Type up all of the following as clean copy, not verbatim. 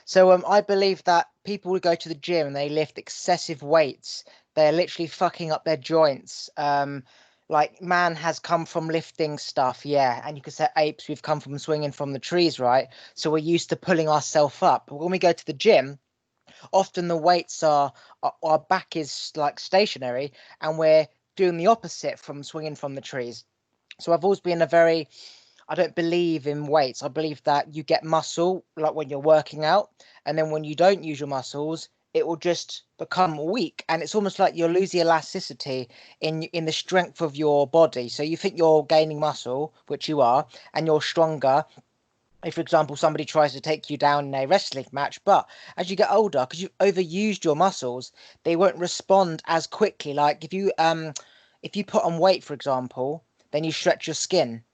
So I believe that people who go to the gym and they lift excessive weights, they're literally fucking up their joints. Like man has come from lifting stuff, yeah, and you could say apes, we've come from swinging from the trees, right? So we're used to pulling ourselves up. But when we go to the gym, often the weights are our back is like stationary, and we're doing the opposite from swinging from the trees. So I've always been a very I don't believe in weights. I believe that you get muscle like when you're working out, and then when you don't use your muscles, it will just become weak, and it's almost like you'll lose the elasticity in the strength of your body. So you think you're gaining muscle, which you are, and you're stronger. If, for example, somebody tries to take you down in a wrestling match, but as you get older, because you've overused your muscles, they won't respond as quickly. Like if you put on weight, for example, then you stretch your skin,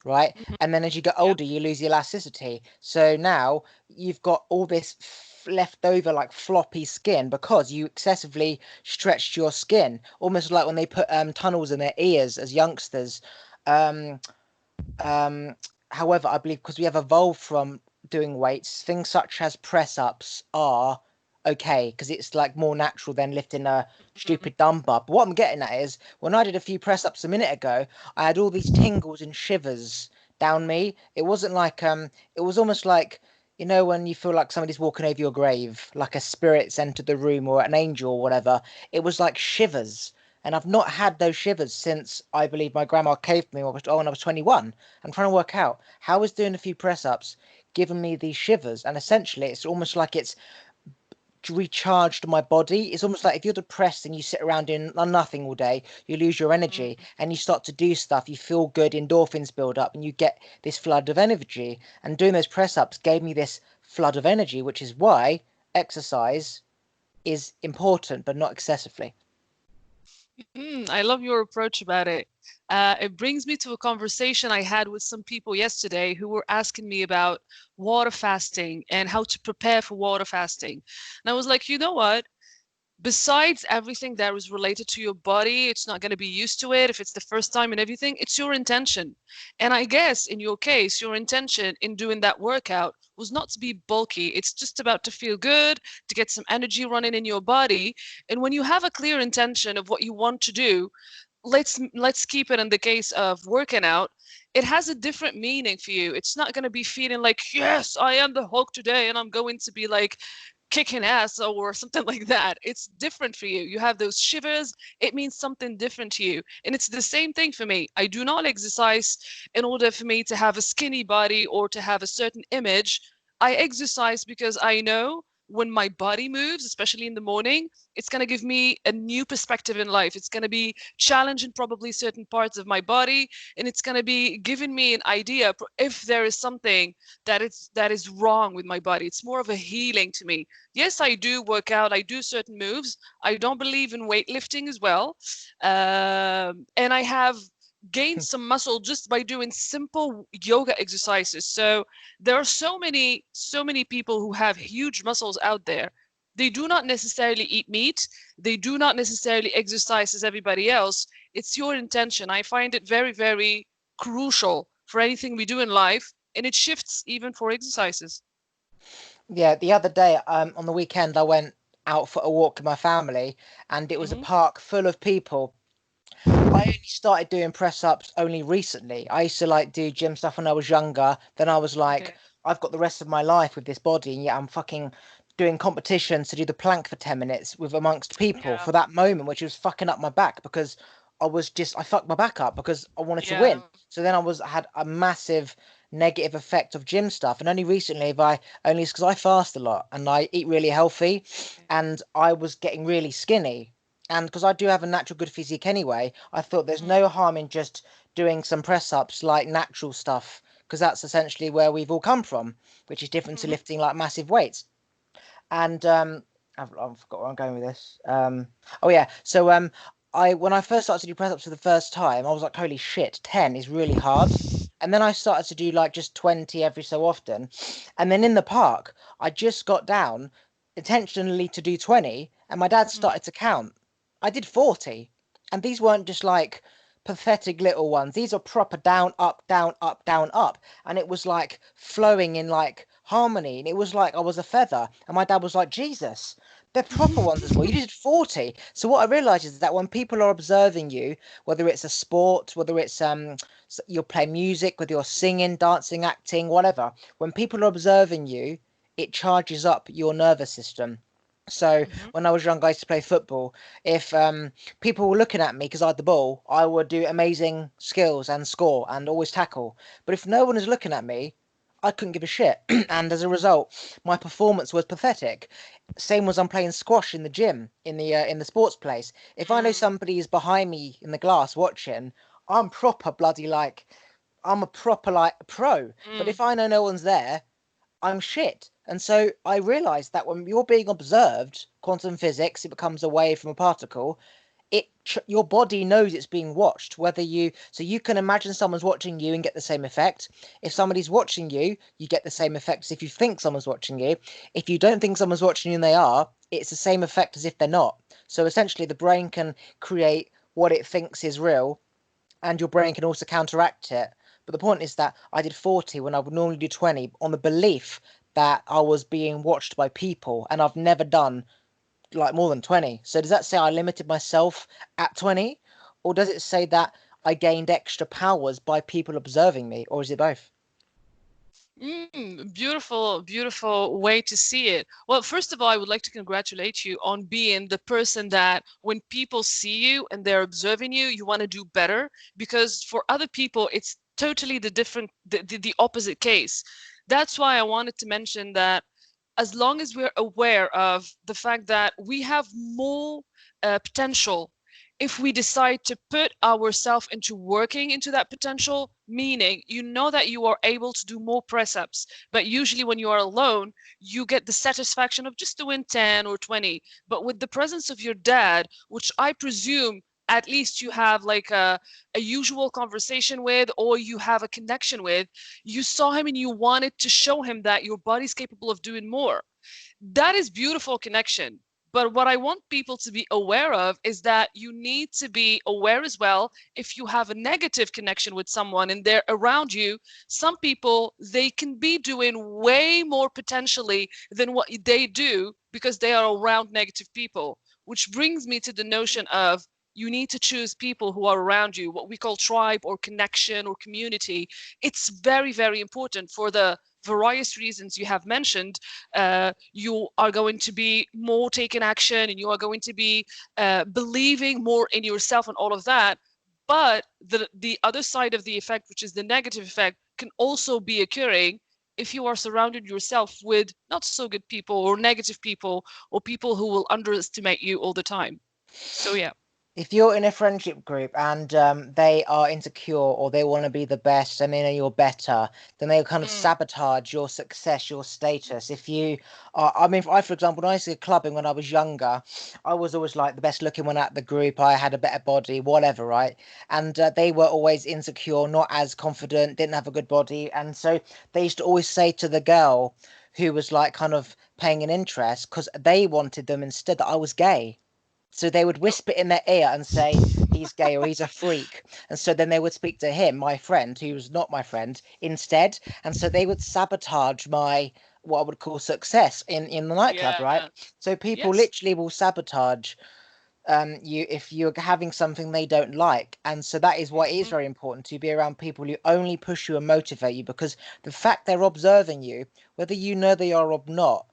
right? Mhm. And then as you get Yep. older, you lose the elasticity. So now you've got all this left over like floppy skin because you excessively stretched your skin, almost like when they put tunnels in their ears as youngsters. Um, um, However, I believe because we have evolved from doing weights, things such as press ups are okay because it's like more natural than lifting a Mhm. stupid dumbbell. But what I'm getting at is when I did a few press ups a minute ago, I had all these tingles and shivers down me. It wasn't like it was almost like when you feel like somebody's walking over your grave, like a spirit's entered the room or an angel or whatever. It was like shivers. And I've not had those shivers since I believe my grandma caved me when I was 21. I'm trying to work out how is doing a few press ups giving me these shivers. And essentially, it's almost like it's recharged my body. It's almost like if you're depressed and you sit around doing nothing all day, you lose your energy Mhm. and you start to do stuff. You feel good, endorphins build up, and you get this flood of energy. And doing those press ups gave me this flood of energy, which is why exercise is important, but not excessively. I love your approach about it. It brings me to a conversation I had with some people yesterday who were asking me about water fasting and how to prepare for water fasting. And I was like, you know what? Besides everything that was related to your body, it's not going to be used to it if it's the first time and everything. It's your intention. And I guess in your case, your intention in doing that workout was not to be bulky. It's just about to feel good, to get some energy running in your body. And when you have a clear intention of what you want to do, let's keep it in the case of working out. It has a different meaning for you. It's not going to be feeling like, yes, I am the Hulk today and I'm going to be like kicking ass or something like that. It's different for you. You have those shivers. It means something different to you. And it's the same thing for me. I do not exercise in order for me to have a skinny body or to have a certain image. I exercise because I know when my body moves, especially in the morning, it's going to give me a new perspective in life. It's going to be challenging probably certain parts of my body, and it's going to be giving me an idea if there is something that is wrong with my body. It's more of a healing to me. Yes, I do work out, I do certain moves. I don't believe in weightlifting as well. And I have gained some muscle just by doing simple yoga exercises. So there are so many people who have huge muscles out there. They do not necessarily eat meat. They do not necessarily exercise as everybody else. It's your intention. I find it very, very crucial for anything we do in life, and it shifts even for exercises. Yeah, the other day, on the weekend, I went out for a walk with my family, and it was a Hmm. park full of people. I only started doing press ups only recently. I used to like do gym stuff when I was younger. Then I was like, Okay. I've got the rest of my life with this body, and yet I'm fucking doing competitions to do the plank for 10 minutes with amongst people Yeah. for that moment, which was fucking up my back because I fucked my back up because I wanted to Yeah. win. So then I had a massive negative effect of gym stuff. And only recently have I, only because I fast a lot and I eat really healthy, Okay. and I was getting really skinny. And because I do have a natural good physique anyway, I thought there's Mm. no harm in just doing some press ups like natural stuff, because that's essentially where we've all come from, which is different to Mhm. lifting like massive weights. And I've forgot where I'm going with this. Oh yeah, so I when I first started to do press ups for the first time, I was like, holy shit, 10 is really hard. And then I started to do like just 20 every so often. And then in the park, I just got down intentionally to do 20, and my dad Mhm. started to count. I did 40. And these weren't just like pathetic little ones. These are proper down, up, down, up, down, up. And it was like flowing in like harmony. And it was like I was a feather. And my dad was like, Jesus, they're proper ones as well. You did 40. So what I realized is that when people are observing you, whether it's a sport, whether it's you're playing music, whether you're singing, dancing, acting, whatever, when people are observing you, it charges up your nervous system. So Mhm. when I was young, I used to play football. If people were looking at me because I had the ball, I would do amazing skills and score and always tackle. But if no one is looking at me, I couldn't give a shit. And as a result, my performance was pathetic. Same as I'm playing squash in the gym, in the sports place. If I know Mm. somebody is behind me in the glass watching, I'm proper bloody like I'm a proper like pro. But Mm. if I know no one's there, I'm shit. And so I realized that when you're being observed, quantum physics, it becomes a wave from a particle. Your body knows it's being watched. Whether you so you can imagine someone's watching you and get the same effect. If somebody's watching you, you get the same effect as if you think someone's watching you. If you don't think someone's watching you and they are, it's the same effect as if they're not. So essentially, the brain can create what it thinks is real, and your brain can also counteract it. But the point is that I did 40 when I would normally do 20 on the belief that I was being watched by people, and I've never done like more than 20. So does that say I limited myself at 20? Or does it say that I gained extra powers by people observing me? Or is it both? Beautiful, beautiful way to see it. Well, first of all, I would like to congratulate you on being the person that when people see you and they're observing you, you want to do better. Because for other people, it's totally the opposite case. That's why I wanted to mention that as long as we're aware of the fact that we have more potential if we decide to put ourselves into working into that potential, meaning you know that you are able to do more press ups, but usually when you are alone, you get the satisfaction of just doing 10 or 20. But with the presence of your dad, which I presume at least you have like a usual conversation with or you have a connection with, you saw him and you wanted to show him that your body's capable of doing more. That is beautiful connection. But what I want people to be aware of is that you need to be aware as well if you have a negative connection with someone and they're around you. Some people, they can be doing way more potentially than what they do because they are around negative people, which brings me to the notion of you need to choose people who are around you, what we call tribe or connection or community. It's very, very important for the various reasons you have mentioned. You are going to be more taking action and you are going to be believing more in yourself and all of that. But the other side of the effect, which is the negative effect, can also be occurring if you are surrounded yourself with not so good people or negative people or people who will underestimate you all the time. So yeah. If you're in a friendship group and they are insecure or they want to be the best and they know you're better, then they'll kind of Mm, sabotage your success, your status. If you are, I mean, I, for example, when I used to go clubbing when I was younger, I was always like the best looking one at the group. I had a better body, whatever, right? And they were always insecure, not as confident, didn't have a good body. And so they used to always say to the girl who was like kind of paying an interest, because they wanted them instead, that I was gay. So they would whisper in their ear and say, he's gay or he's a freak. And so then they would speak to him, my friend, who was not my friend, instead. And so they would sabotage my what I would call success in the nightclub, right? yeah. So people Yes. literally will sabotage you if you're having something they don't like. And so that is why it is Hmm. very important to be around people who only push you and motivate you, because the fact they're observing you, whether you know they are or not,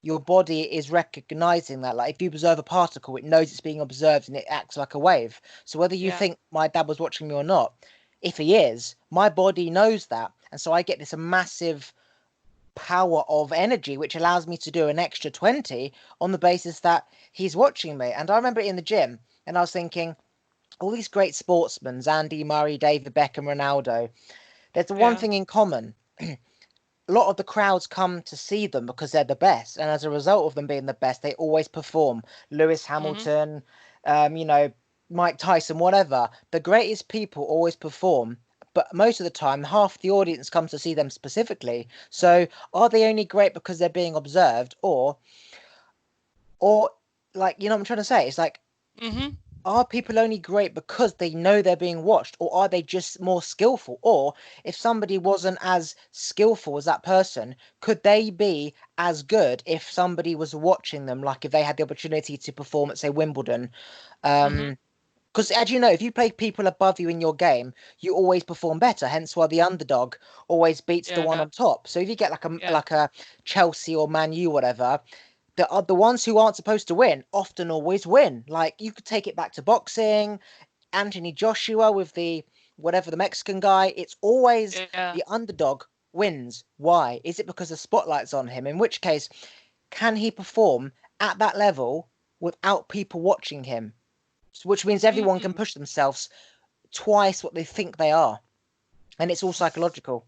your body is recognizing that. Like if you observe a particle, it knows it's being observed and it acts like a wave. So whether you Yeah. think my dad was watching me or not, if he is, my body knows that. And so I get this massive power of energy, which allows me to do an extra 20 on the basis that he's watching me. And I remember in the gym, and I was thinking, all these great sportsmen, Andy Murray, David Beckham, Ronaldo, there's the one Yeah. thing in common. A lot of the crowds come to see them because they're the best, and as a result of them being the best, they always perform. Lewis Hmm. Hamilton, you know, Mike Tyson, whatever. The greatest people always perform, but most of the time, half the audience comes to see them specifically. So, are they only great because they're being observed, or like you know what I'm trying to say? It's like Hmm. are people only great because they know they're being watched, or are they just more skillful? Or if somebody wasn't as skillful as that person, could they be as good if somebody was watching them, like if they had the opportunity to perform at, say, Wimbledon? Hmm. Because as you know, if you play people above you in your game, you always perform better. Hence why the underdog always beats the one Yeah, on top. So if you get yeah, like a Chelsea or Man U, whatever, the ones who aren't supposed to win often always win. Like you could take it back to boxing, Anthony Joshua with the whatever the Mexican guy. It's always yeah. the underdog wins. Why? Is it because the spotlight's on him? In which case, can he perform at that level without people watching him? Which means everyone can Mm. push themselves twice what they think they are, and it's all psychological.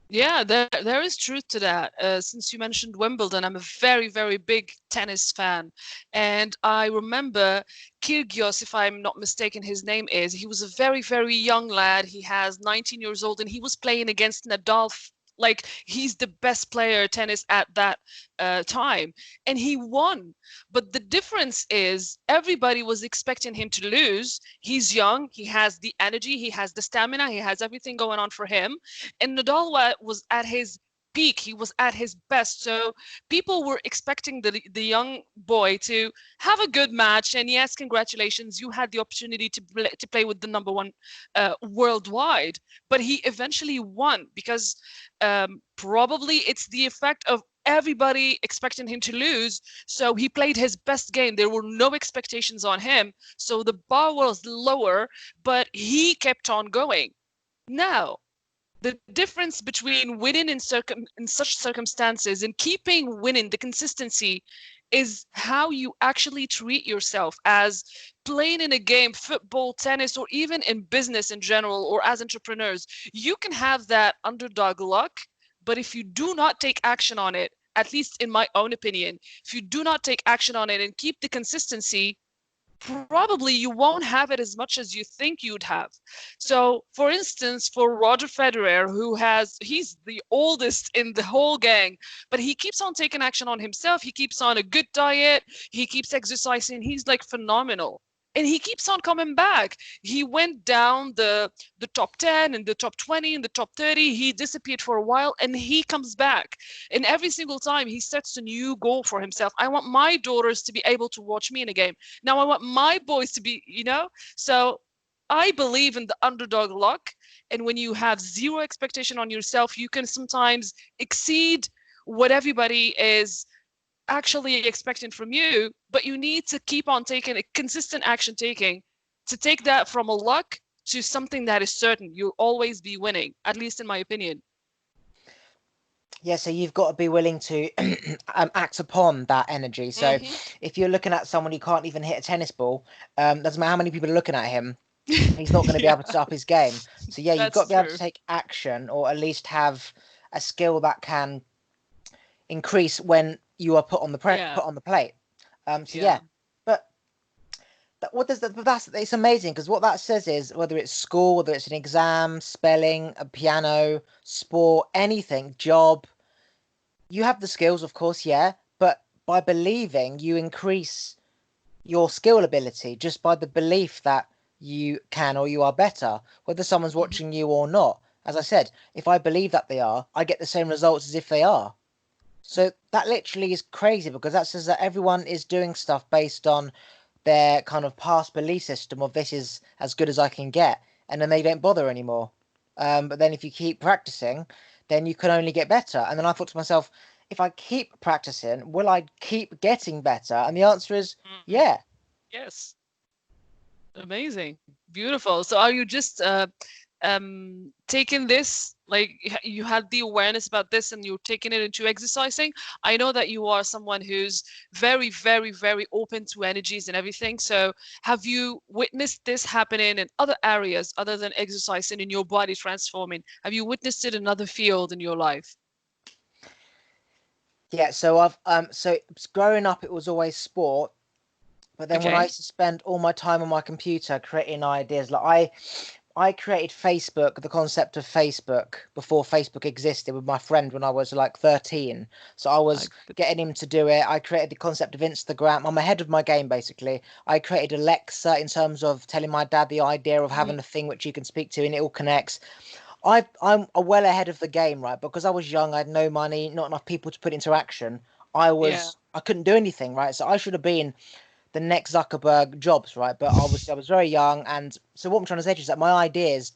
Yeah, there is truth to that. Since you mentioned Wimbledon, I'm a very, very big tennis fan. And I remember Kyrgios, if I'm not mistaken, his name is, he was a very, very young lad. He has 19 years old and he was playing against Nadal. Like he's the best player tennis at that time. And he won. But the difference is everybody was expecting him to lose. He's young, he has the energy, he has the stamina, he has everything going on for him, and Nadal was at his peak. He was at his best. So people were expecting the young boy to have a good match. And yes, congratulations, you had the opportunity to play with the number one worldwide. But he eventually won because probably it's the effect of everybody expecting him to lose. So he played his best game. There were no expectations on him. So the bar was lower, but he kept on going. Now, the difference between winning in such circumstances and keeping winning, the consistency, is how you actually treat yourself as playing in a game, football, tennis, or even in business in general, or as entrepreneurs. You can have that underdog luck, but if you do not take action on it, at least in my own opinion, if you do not take action on it and keep the consistency, probably you won't have it as much as you think you'd have. So, for instance, for Roger Federer, he's the oldest in the whole gang, but he keeps on taking action on himself. He keeps on a good diet. He keeps exercising. He's like phenomenal. And he keeps on coming back. He went down the top 10 and the top 20 and the top 30. He disappeared for a while and he comes back. And every single time he sets a new goal for himself. I want my daughters to be able to watch me in a game. Now I want my boys to be, so I believe in the underdog luck. And when you have zero expectation on yourself, you can sometimes exceed what everybody is actually expecting from you. But you need to keep on taking a consistent action taking to take that from a luck to something that is certain. You'll always be winning, at least in my opinion. Yeah, so you've got to be willing to act upon that energy. So Hmm. if you're looking at someone who can't even hit a tennis ball, doesn't matter how many people are looking at him, he's not going to be Yeah, able to up his game. So yeah, you've got that's to be able to true. take action, or at least have a skill that can increase when you are Yeah, put on the plate. So yeah. yeah, but what does that? But that's it's amazing because what that says is whether it's school, whether it's an exam, spelling, a piano, sport, anything, job, you have the skills, of course, yeah, but by believing, you increase your skill ability just by the belief that you can or you are better, whether someone's Hmm. watching you or not. As I said, if I believe that they are, I get the same results as if they are. So that literally is crazy because that says that everyone is doing stuff based on their kind of past belief system of this is as good as I can get, and then they don't bother anymore. But then if you keep practicing, then you can only get better. And then I thought to myself, if I keep practicing, will I keep getting better? And the answer is Hmm. yeah. Yes. Amazing. Beautiful. So are you just taking this, like you had the awareness about this and you're taking it into exercising? I know that you are someone who's very, very, very open to energies and everything. So have you witnessed this happening in other areas other than exercising in your body transforming? Have you witnessed it in another field in your life? Yeah, so growing up it was always sport, but then when I Okay. used to spend all my time on my computer creating ideas, like I created Facebook, the concept of Facebook, before Facebook existed with my friend when I was like 13. So I was Like the, getting him to do it. I created the concept of Instagram. I'm ahead of my game, basically. I created Alexa in terms of telling my dad the idea of mm, having a thing which you can speak to and it all connects. I'm well ahead of the game, right? Because I was young, I had no money, not enough people to put into action. yeah. I couldn't do anything, right? So I should have been the next Zuckerberg Jobs, right? But I was very young, and so what I'm trying to say is that my ideas,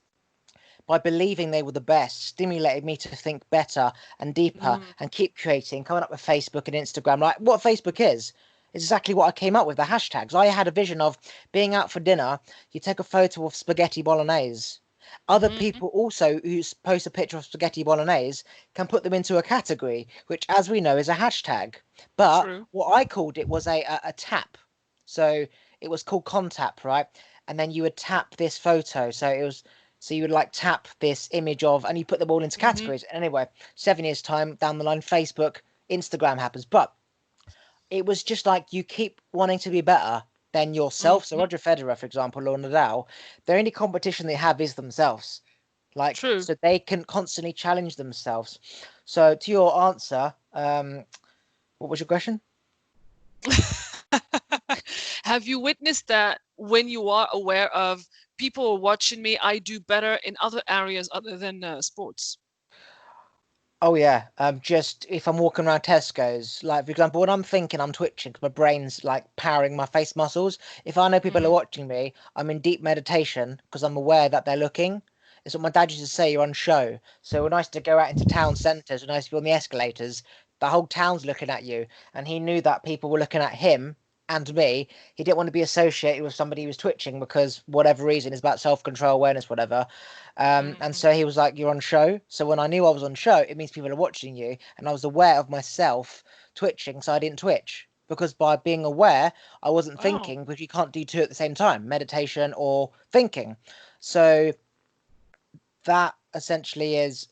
by believing they were the best, stimulated me to think better and deeper Mm, and keep creating, coming up with Facebook and Instagram. Like what Facebook is exactly what I came up with, the hashtags. I had a vision of being out for dinner, you take a photo of spaghetti bolognese. Other mm-hmm, people also who post a picture of spaghetti bolognese can put them into a category, which, as we know, is a hashtag. But true. what I called it was a tap. So it was called Contap, right? And then you would tap this photo. So you would like tap this image of, and you put them all into Mm-hmm. categories. Anyway, 7 years time down the line, Facebook, Instagram happens. But it was just like you keep wanting to be better than yourself. So Mm-hmm. Roger Federer, for example, or Nadal, the only competition they have is themselves. Like, True. so they can constantly challenge themselves. So to your answer, what was your question? Have you witnessed that when you are aware of people are watching me, I do better in other areas other than sports? Oh yeah, just if I'm walking around Tesco's, like for example, when I'm thinking, I'm twitching 'cause my brain's like powering my face muscles. If I know people are Mm-hmm. watching me, I'm in deep meditation because I'm aware that they're looking. It's what my dad used to say, you're on show. So when I used to go out into town centres, when I used to be on the escalators, the whole town's looking at you, and he knew that people were looking at him and me. He didn't want to be associated with somebody who was twitching because whatever reason, it's about self-control, awareness, whatever. And Mm-hmm. so he was like, "You're on show." So when I knew I was on show, it means people are watching you, and I was aware of myself twitching, so I didn't twitch because by being aware, I wasn't Wow. thinking. Because you can't do two at the same time, meditation or thinking. So that essentially is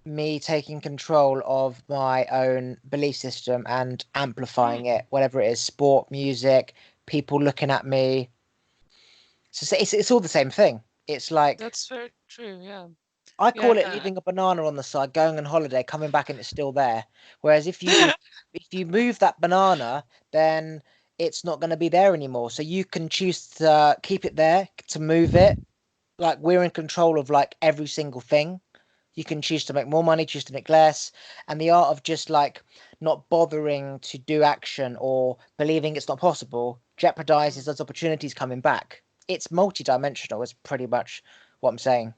me taking control of my own belief system and Mm, amplifying it, whatever it is, sport, music, people looking at me. So it's all the same thing. It's like that's very true. Yeah. I call it Yeah. leaving a banana on the side, going on holiday, coming back and it's still there. Whereas if you move that banana, then it's not going to be there anymore. So you can choose to keep it there, to move it. Like we're in control of like every single thing. You can choose to make more money, choose to make less, and the art of just like not bothering to do action or believing it's not possible jeopardizes those opportunities coming back. It's multidimensional. Is pretty much what I'm saying.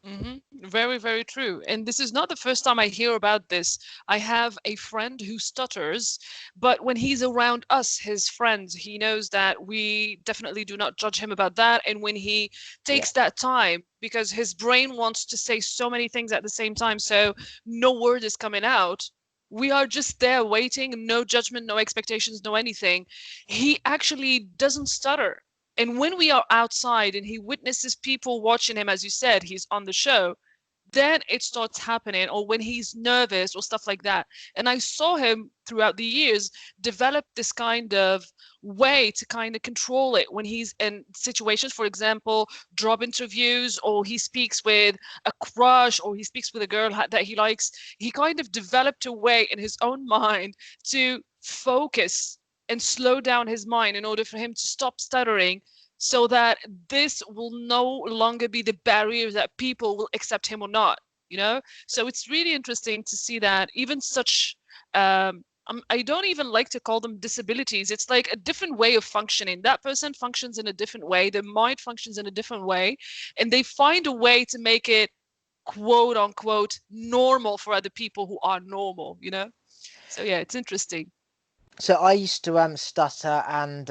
Mm-hmm. Very, very true. And this is not the first time I hear about this. I have a friend who stutters, but when he's around us, his friends, he knows that we definitely do not judge him about that. And when he Yeah. takes that time, because his brain wants to say so many things at the same time, so no word is coming out. We are just there waiting, no judgment, no expectations, no anything. He actually doesn't stutter, and when we are outside and he witnesses people watching him, as you said, he's on the show, then it starts happening, or when he's nervous or stuff like that. And I saw him throughout the years develop this kind of way to kind of control it when he's in situations, for example, job interviews, or he speaks with a crush, or he speaks with a girl that he likes. He kind of developed a way in his own mind to focus and slow down his mind in order for him to stop stuttering, so that this will no longer be the barrier that people will accept him or not, you know. So it's really interesting to see that even such I don't even like to call them disabilities. It's like a different way of functioning. That person functions in a different way, their mind functions in a different way, and they find a way to make it quote unquote normal for other people who are normal, you know. So yeah, it's interesting. So I used to stutter and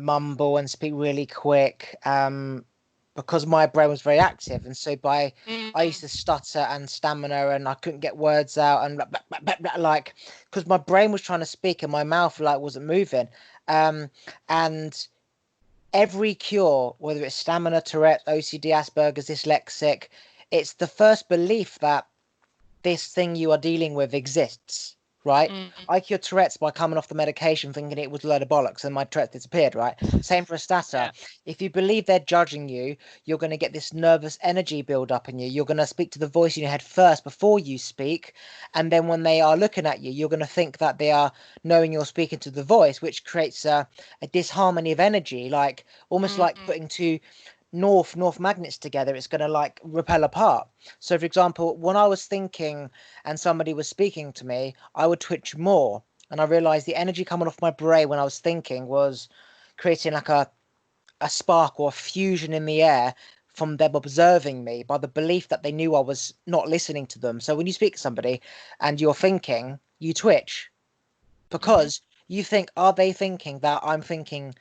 mumble and speak really quick because my brain was very active, and so by I used Mm, to stutter and stamina and I couldn't get words out and blah, blah, blah, blah, blah, like because my brain was trying to speak and my mouth like wasn't moving. Um, and every cure, whether it's stamina, Tourette, OCD, Asperger's, dyslexic, it's the first belief that this thing you are dealing with exists, right? Mm. I cured Tourette's by coming off the medication thinking it was a load of bollocks and my Tourette's disappeared, right? Same for a statter. Yeah. If you believe they're judging you, you're going to get this nervous energy build up in you. You're going to speak to the voice in your head first before you speak. And then when they are looking at you, you're going to think that they are knowing you're speaking to the voice, which creates a disharmony of energy, like almost like Mm. putting two north magnets together. It's going to like repel apart. So for example, when I was thinking and somebody was speaking to me, I would twitch more. And I realized the energy coming off my brain when I was thinking was creating like a spark or a fusion in the air from them observing me by the belief that they knew I was not listening to them. So when you speak to somebody and you're thinking, you twitch Mhm. because you think, are they thinking that I'm thinking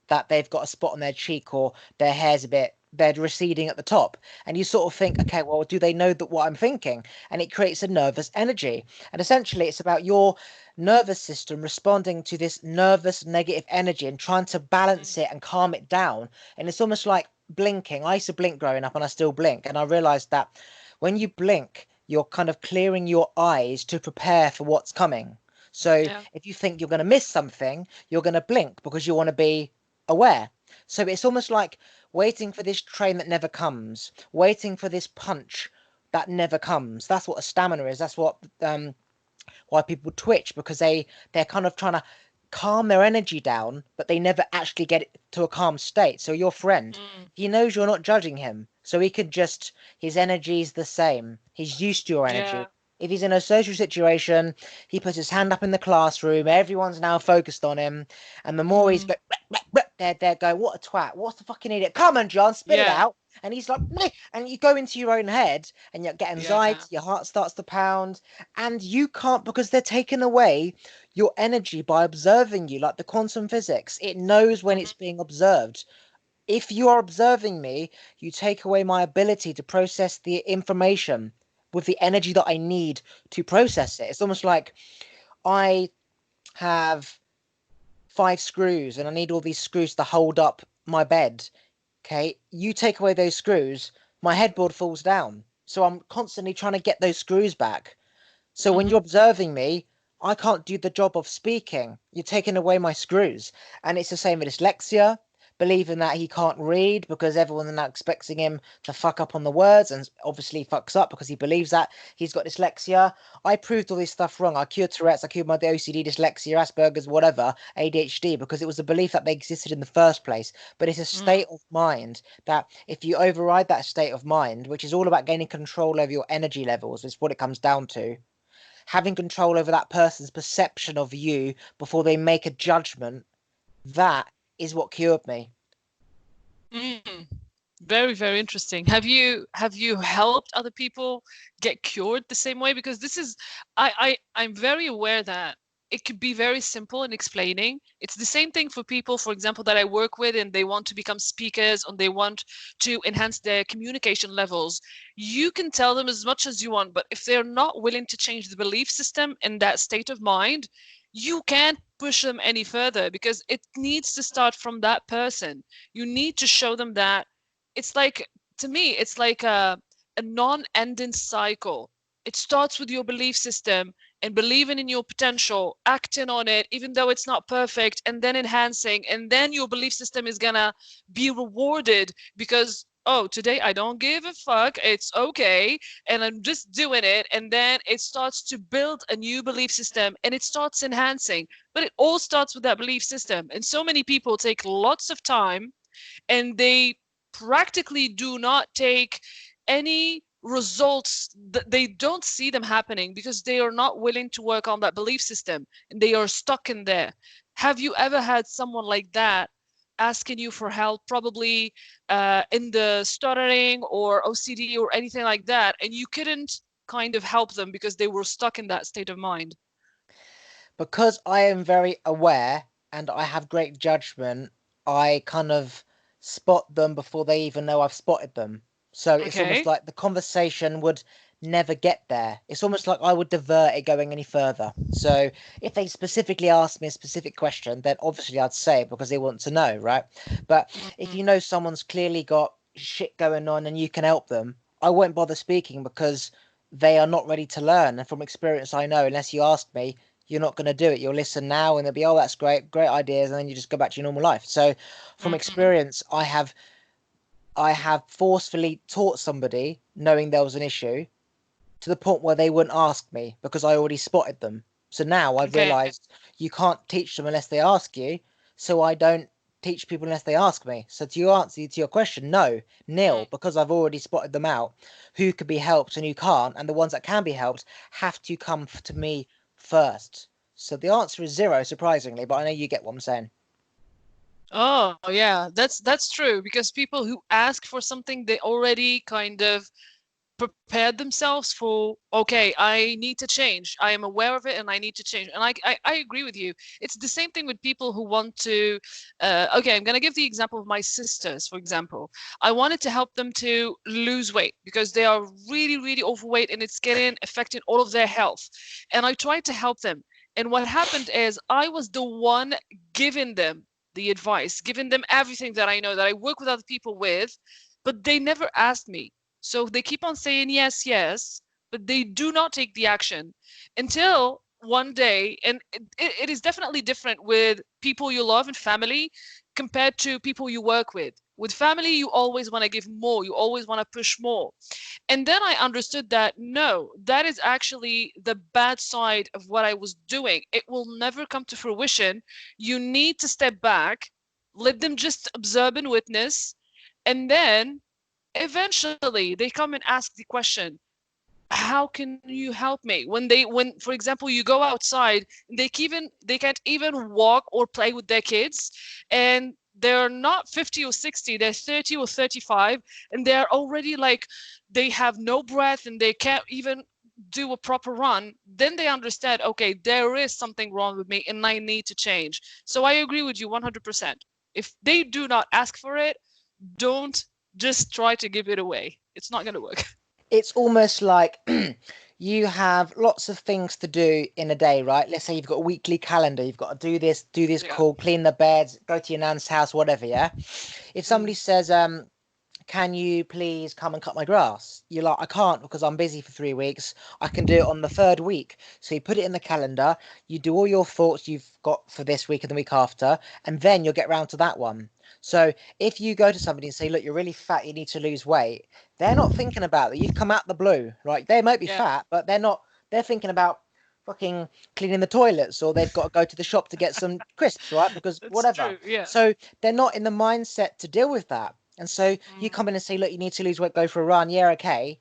that they've got a spot on their cheek or their hair's a bit they're receding at the top, and you sort of think, okay, well, do they know that what I'm thinking? And it creates a nervous energy, and essentially it's about your nervous system responding to this nervous negative energy and trying to balance Mm. it and calm it down. And it's almost like blinking. I used to blink growing up and I still blink, and I realized that when you blink you're kind of clearing your eyes to prepare for what's coming. So Yeah. if you think you're going to miss something, you're going to blink because you want to be aware. So it's almost like waiting for this train that never comes, waiting for this punch that never comes. That's what a stamina is. That's what why people twitch, because they're kind of trying to calm their energy down, but they never actually get it to a calm state. So your friend, Mm. he knows you're not judging him, so he could just his energy's the same. He's used to your energy. Yeah. If he's in a social situation, he puts his hand up in the classroom, everyone's now focused on him, and the more he's Mm. go, they're going, what a twat, what's the fucking idiot? Come on, John, spit it Yeah. out. And he's like, meh, and you go into your own head, and you get anxiety, Yeah. your heart starts to pound, and you can't because they're taking away your energy by observing you, like the quantum physics. It knows when it's Mhm. being observed. If you are observing me, you take away my ability to process the information with the energy that I need to process it. It's almost like I have 5 screws and I need all these screws to hold up my bed. Okay, you take away those screws, my headboard falls down. So I'm constantly trying to get those screws back. So when Mhm. you're observing me, I can't do the job of speaking. You're taking away my screws. And it's the same with dyslexia, believing that he can't read because everyone now expecting him to fuck up on the words, and obviously fucks up because he believes that he's got dyslexia. I proved all this stuff wrong. I cured Tourette's, I cured my OCD, dyslexia, Asperger's, whatever, ADHD, because it was a belief that they existed in the first place. But it's a Mm. state of mind that if you override that state of mind, which is all about gaining control over your energy levels, is what it comes down to, having control over that person's perception of you before they make a judgment, that is what cured me. Mm. Very, very interesting. Have you helped other people get cured the same way? Because this is I'm very aware that it could be very simple in explaining. It's the same thing for people, for example, that I work with and they want to become speakers and they want to enhance their communication levels. You can tell them as much as you want, but if they're not willing to change the belief system in that state of mind, you can't push them any further because it needs to start from that person. You need to show them that it's like, to me it's like a non-ending cycle. It starts with your belief system and believing in your potential, acting on it even though it's not perfect, and then enhancing, and then your belief system is gonna be rewarded because, oh, today I don't give a fuck, it's okay, and I'm just doing it, and then it starts to build a new belief system and it starts enhancing. But it all starts with that belief system, and so many people take lots of time and they practically do not take any results. They don't see them happening because they are not willing to work on that belief system and they are stuck in there. Have you ever had someone like that asking you for help, probably in the stuttering or OCD or anything like that, and you couldn't kind of help them because they were stuck in that state of mind? Because I am very aware and I have great judgment, I kind of spot them before they even know I've spotted them. So it's almost Okay. like the conversation would never get there. It's almost like I would divert it going any further. So if they specifically ask me a specific question, then obviously I'd say it because they want to know, right? But if Mm-hmm. you know someone's clearly got shit going on and you can help them, I won't bother speaking because they are not ready to learn. And from experience, I know unless you ask me, you're not going to do it. You'll listen now, and they'll be, oh, that's great, great ideas, and then you just go back to your normal life. So, from Mm-hmm. experience, I have forcefully taught somebody, knowing there was an issue, to the point where they wouldn't ask me because I already spotted them. So now I've Okay. realised you can't teach them unless they ask you. So I don't teach people unless they ask me. So to your answer to your question, no, nil, Mm. because I've already spotted them out who could be helped and who can't, and the ones that can be helped have to come to me first. So the answer is zero, surprisingly, but I know you get what I'm saying. Oh, yeah, that's true because people who ask for something, they already kind of prepared themselves for, okay, I need to change. I am aware of it and I need to change. And I agree with you. It's the same thing with people who want to, okay, I'm going to give the example of my sisters, for example. I wanted to help them to lose weight because they are really, really overweight and it's getting affecting all of their health. And I tried to help them. And what happened is I was the one giving them the advice, giving them everything that I know that I work with other people with, but they never asked me. So they keep on saying yes, yes, but they do not take the action until one day. And it is definitely different with people you love and family compared to people you work with. With family, you always want to give more, you always want to push more. And then I understood that no, that is actually the bad side of what I was doing. It will never come to fruition. You need to step back, let them just observe and witness, and then eventually they come and ask the question, how can you help me? When for example you go outside, they can't even walk or play with their kids, and they're not 50 or 60, they're 30 or 35, and they're already like they have no breath and they can't even do a proper run. Then they understand, okay, there is something wrong with me and I need to change. So I agree with you 100%. If they do not ask for it, don't just try to give it away. It's not going to work. It's almost like you have lots of things to do in a day, right? Let's say you've got a weekly calendar, you've got to do this Yeah. call, clean the beds, go to your nan's house, whatever, yeah? If somebody Mm. says, can you please come and cut my grass? You're like, I can't because I'm busy for 3 weeks. I can do it on the third week. So you put it in the calendar, you do all your thoughts you've got for this week and the week after, and then you'll get round to that one. So if you go to somebody and say, look, you're really fat, you need to lose weight, they're not thinking about that. You've come out the blue, right? They might be Yeah, fat, but they're not, they're thinking about fucking cleaning the toilets, or they've got to go to the shop to get some crisps, right? Because that's whatever. true. Yeah. So they're not in the mindset to deal with that. And so you Mm. come in and say, look, you need to lose weight, go for a run. Yeah, okay.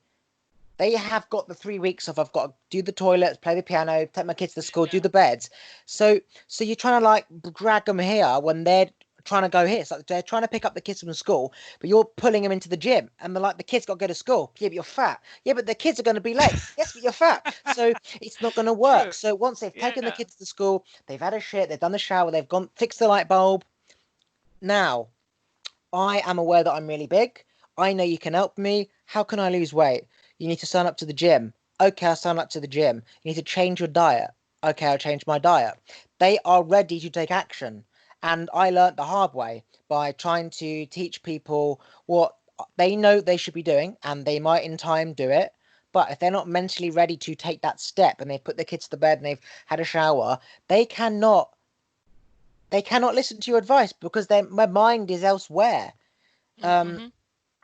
They have got the 3 weeks of I've got to do the toilets, play the piano, take my kids to school, do Yeah. the beds. So you're trying to like drag them here when they're trying to go here. It's like they're trying to pick up the kids from school, but you're pulling them into the gym, and they're like, the kids got to go to school. Yeah, but you're fat. Yeah, but the kids are going to be late. Yes, but you're fat. So it's not going to work. True. So once they've taken the Yeah. kids to school, they've had a shit, they've done the shower, they've gone fixed the light bulb. Now I am aware that I'm really big. I know you can help me. How can I lose weight? You need to sign up to the gym. Okay, I'll sign up to the gym. You need to change your diet. Okay, I'll change my diet. They are ready to take action. And I learnt the hard way by trying to teach people what they know they should be doing, and they might in time do it. But if they're not mentally ready to take that step and they've put their kids to bed and they've had a shower, they cannot listen to your advice because their mind is elsewhere. Um, Mm-hmm.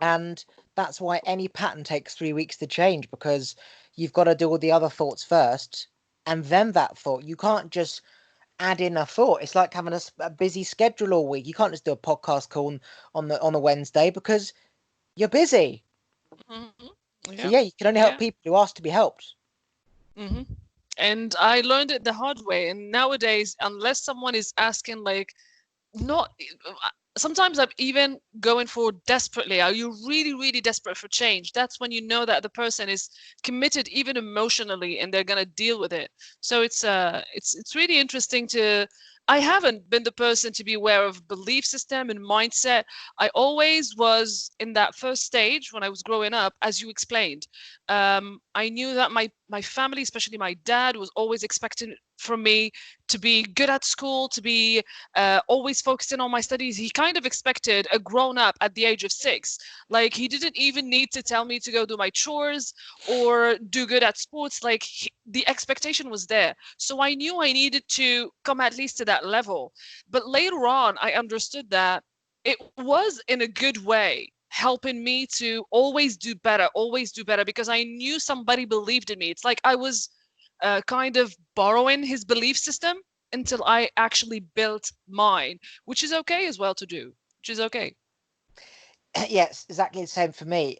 and that's why any pattern takes 3 weeks to change, because you've got to do all the other thoughts first and then that thought. You can't just add in a thought. It's like having a busy schedule all week. You can't just do a podcast call on the Wednesday because you're busy. Mm-hmm. So Yeah. yeah, you can only help Yeah. people who ask to be helped. Mm-hmm. And I learned it the hard way. And nowadays, unless someone is asking, like, not sometimes I'm even going for desperately. Are you really, really desperate for change? That's when you know that the person is committed, even emotionally, and they're gonna deal with it. So it's really interesting to. I haven't been the person to be aware of belief system and mindset. I always was in that first stage when I was growing up, as you explained. I knew that my family, especially my dad, was always expecting from me to be good at school, to be always focusing on my studies. He kind of expected a grown up at the age of 6. Like, he didn't even need to tell me to go do my chores or do good at sports. Like, the expectation was there. So I knew I needed to come at least to that level. But later on, I understood that it was in a good way helping me to always do better, because I knew somebody believed in me. It's like I was kind of borrowing his belief system until I actually built mine, which is okay as well to do, which is okay. Yes, exactly the same for me.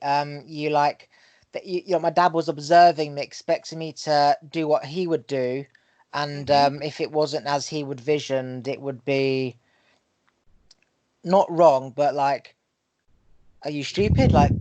You like that you know, my dad was observing me, expecting me to do what he would do, and Hmm. if it wasn't as he would visioned, it would be not wrong, but like, are you stupid? Like,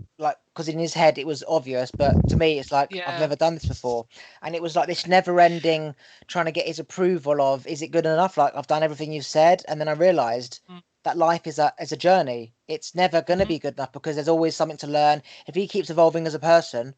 because in his head it was obvious, but to me it's like I've Yeah. never done this before, and it was like this never-ending trying to get his approval of, is it good enough? Like, I've done everything you've said, and then I realised that life is a journey. It's never gonna Mm-hmm. be good enough because there's always something to learn. If he keeps evolving as a person,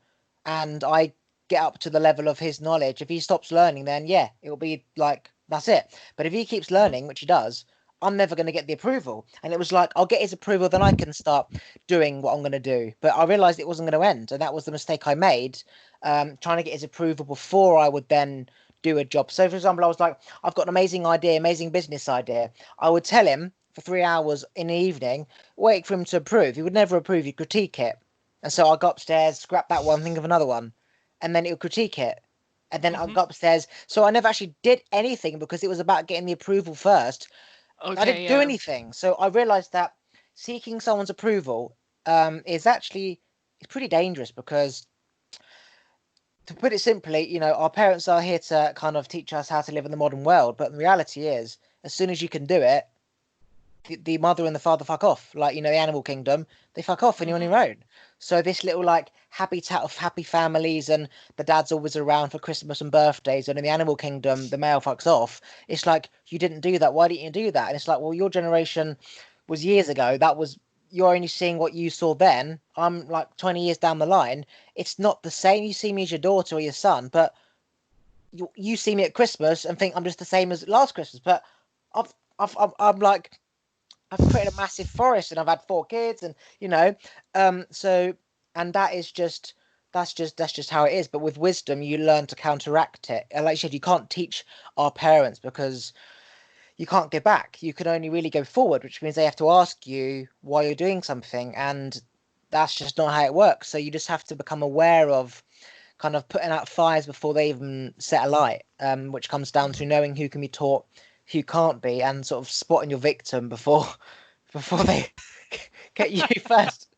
and I get up to the level of his knowledge, if he stops learning, then yeah, it'll be like that's it. But if he keeps Hmm. learning, which he does, I'm never going to get the approval. And it was like, I'll get his approval, then I can start doing what I'm going to do. But I realized it wasn't going to end. And that was the mistake I made, trying to get his approval before I would then do a job. So, for example, I was like, I've got an amazing idea, amazing business idea. I would tell him for 3 hours in the evening, wait for him to approve. He would never approve, he'd critique it. And so I'd go upstairs, scrap that one, think of another one. And then it would critique it. And then I'd Hmm. go upstairs. So I never actually did anything because it was about getting the approval first. I Okay, didn't do yeah. anything. So I realized that seeking someone's approval is actually it's pretty dangerous because, to put it simply, you know, our parents are here to kind of teach us how to live in the modern world. But the reality is, as soon as you can do it, the mother and the father fuck off. Like, you know, the animal kingdom, they fuck off and you're on Hmm. your own. So this little like habitat of happy families and the dad's always around for Christmas and birthdays, and in the animal kingdom the male fucks off. It's like, you didn't do that. Why didn't you do that? And it's like, well, your generation was years ago. That was, you're only seeing what you saw then. I'm like 20 years down the line. It's not the same. You see me as your daughter or your son, but you see me at Christmas and think I'm just the same as last Christmas. But I'm like, I've created a massive forest and I've had 4 kids, and you know, so, and that is just that's just how it is. But with wisdom, you learn to counteract it. And like you said, you can't teach our parents because you can't go back. You can only really go forward, which means they have to ask you why you're doing something, and that's just not how it works. So you just have to become aware of kind of putting out fires before they even set alight, which comes down to Hmm. knowing who can be taught, who can't be, and sort of spotting your victim before before they get you first.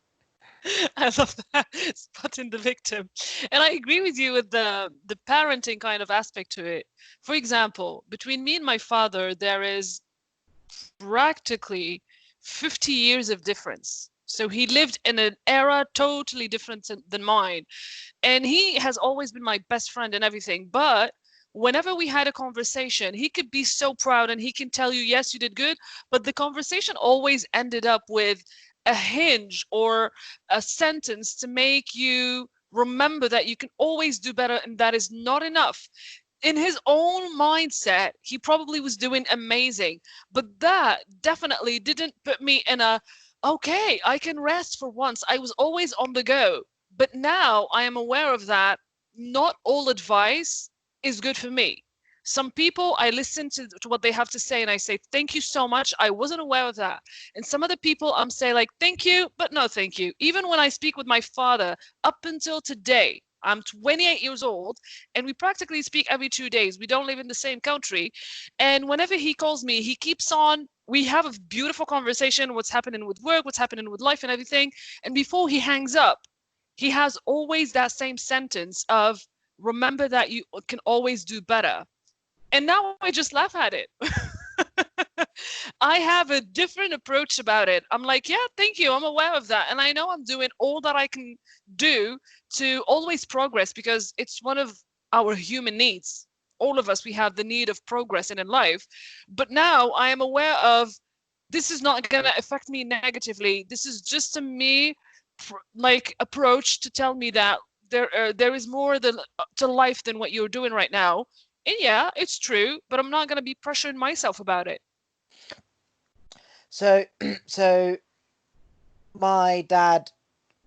I love that. Spotting the victim. And I agree with you with the parenting kind of aspect to it. For example, between me and my father, there is practically 50 years of difference. So he lived in an era totally different than mine. And he has always been my best friend and everything. But whenever we had a conversation, he could be so proud and he can tell you, yes, you did good. But the conversation always ended up with a hinge or a sentence to make you remember that you can always do better and that is not enough. In his own mindset, he probably was doing amazing, but that definitely didn't put me in a, okay, I can rest for once. I was always on the go. But now I am aware of that. Not all advice is good for me. Some people, I listen to what they have to say and I say, thank you so much. I wasn't aware of that. And some other people, I'm saying, like, thank you, but no thank you. Even when I speak with my father, up until today, I'm 28 years old and we practically speak every 2 days. We don't live in the same country. And whenever he calls me, he keeps on, we have a beautiful conversation, what's happening with work, what's happening with life and everything. And before he hangs up, he has always that same sentence of, remember that you can always do better. And now I just laugh at it. I have a different approach about it. I'm like, yeah, thank you. I'm aware of that. And I know I'm doing all that I can do to always progress, because it's one of our human needs. All of us, we have the need of progress in life. But now I am aware of, this is not going to affect me negatively. This is just a me like approach to tell me that there is more than to life than what you're doing right now. And yeah, it's true, but I'm not gonna be pressuring myself about it. So, so my dad,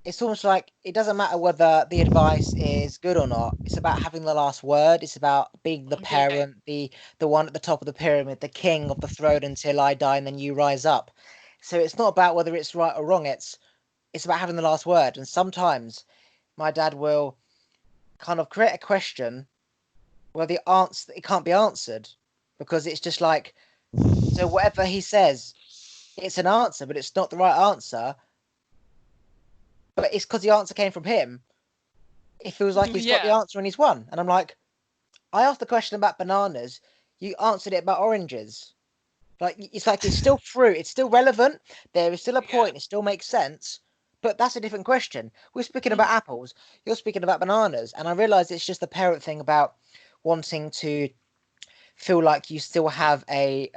it's almost like it doesn't matter whether the advice is good or not. It's about having the last word. It's about being the Okay. parent, the one at the top of the pyramid, the king of the throne until I die and then you rise up. So it's not about whether it's right or wrong. It's about having the last word. And sometimes my dad will kind of create a question where the answer it can't be answered because it's just like, so whatever he says, it's an answer, but it's not the right answer. But it's because the answer came from him. It feels like he's got the Yeah. answer and he's won. And I'm like, I asked the question about bananas. You answered it about oranges. Like it's still fruit. It's still relevant. There is still a Yeah. point. It still makes sense. But that's a different question. We're speaking about Mhm. apples. You're speaking about bananas. And I realise it's just the parent thing about wanting to feel like you still have a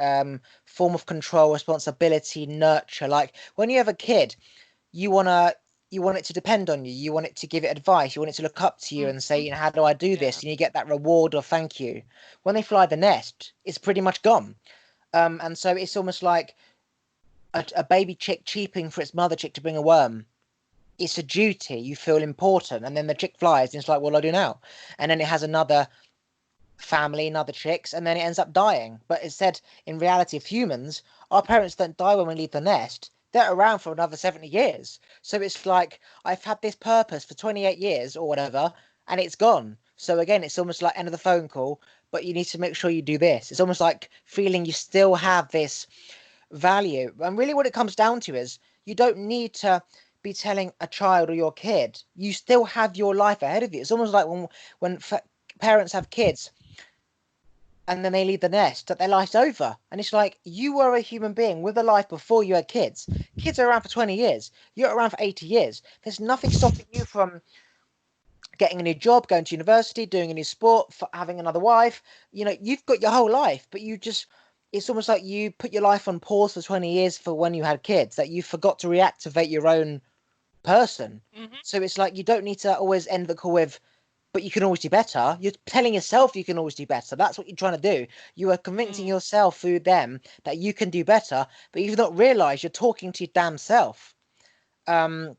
form of control, responsibility, nurture. Like when you have a kid, you wanna you want it to depend on you. You want it to give it advice. You want it to look up to you and say, Mhm. how do I do this? Yeah. And you get that reward or thank you. When they fly the nest, it's pretty much gone. And so it's almost like a baby chick cheeping for its mother chick to bring a worm. It's a duty. You feel important, and then the chick flies, and it's like, what do I do now? And then it has another family and other chicks, and then it ends up dying. But instead, in reality of humans, our parents don't die when we leave the nest. They're around for another 70 years. So it's like, I've had this purpose for 28 years or whatever, and it's gone. So again, it's almost like end of the phone call, but you need to make sure you do this. It's almost like feeling you still have this value. And really, what it comes down to is you don't need to be telling a child or your kid, you still have your life ahead of you. It's almost like when parents have kids and then they leave the nest that their life's over. And it's like you were a human being with a life before you had kids. Kids are around for 20 years. You're around for 80 years. There's nothing stopping you from getting a new job, going to university, doing a new sport, having another wife. You've got your whole life, but it's almost like you put your life on pause for 20 years for when you had kids, that you forgot to reactivate your own person. Mhm. So it's like you don't need to always end the call with, but you can always do better. You're telling yourself you can always do better. That's what you're trying to do. You are convincing Mm. yourself through them that you can do better, but you've not realised you're talking to your damn self. Um,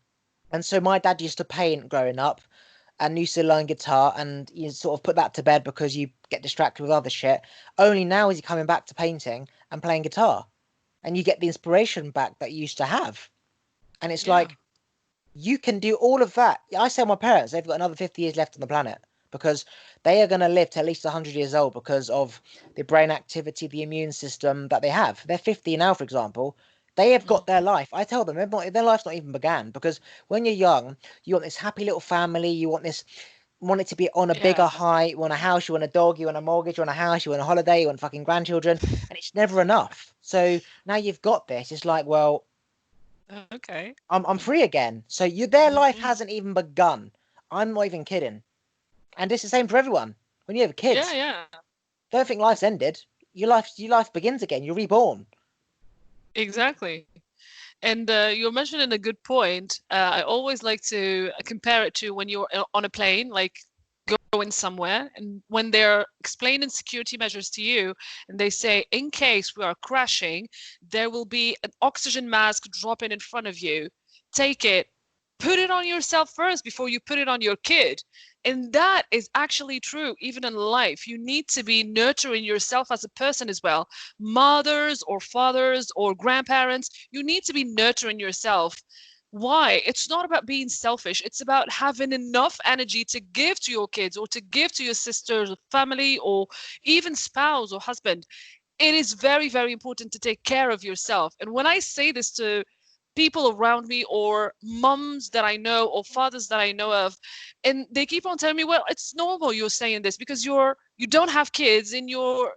and so my dad used to paint growing up and used to learn guitar, and you sort of put that to bed because you get distracted with other shit. Only now is he coming back to painting and playing guitar, and you get the inspiration back that you used to have. And it's Yeah. like you can do all of that. I say my parents, they've got another 50 years left on the planet because they are going to live to at least 100 years old because of the brain activity, the immune system that they have. They're 50 now, for example. They have got their Mhm. life. I tell them their life's not even began because when you're young, you want this happy little family. You want it to be on a bigger Yeah. height. You want a house, you want a dog, you want a mortgage, you want a house, you want a holiday, you want fucking grandchildren, and it's never enough. So now you've got this. It's like, well, Okay. I'm free again. So their life Mhm. hasn't even begun. I'm not even kidding. And it's the same for everyone. When you have Yeah, kids, yeah. don't think life's ended. Your life begins again. You're reborn. Exactly. And you're mentioning a good point. I always like to compare it to when you're on a plane, like going somewhere, and when they're explaining security measures to you, and they say, in case we are crashing, there will be an oxygen mask dropping in front of you. Take it, put it on yourself first before you put it on your kid. And that is actually true, even in life. You need to be nurturing yourself as a person as well. Mothers or fathers or grandparents, you need to be nurturing yourself. Why? It's not about being selfish. It's about having enough energy to give to your kids or to give to your sisters, family, or even spouse or husband. It is very, very important to take care of yourself. And when I say this to people around me or mums that I know or fathers that I know of, and they keep on telling me, well, it's normal you're saying this because you don't have kids and you're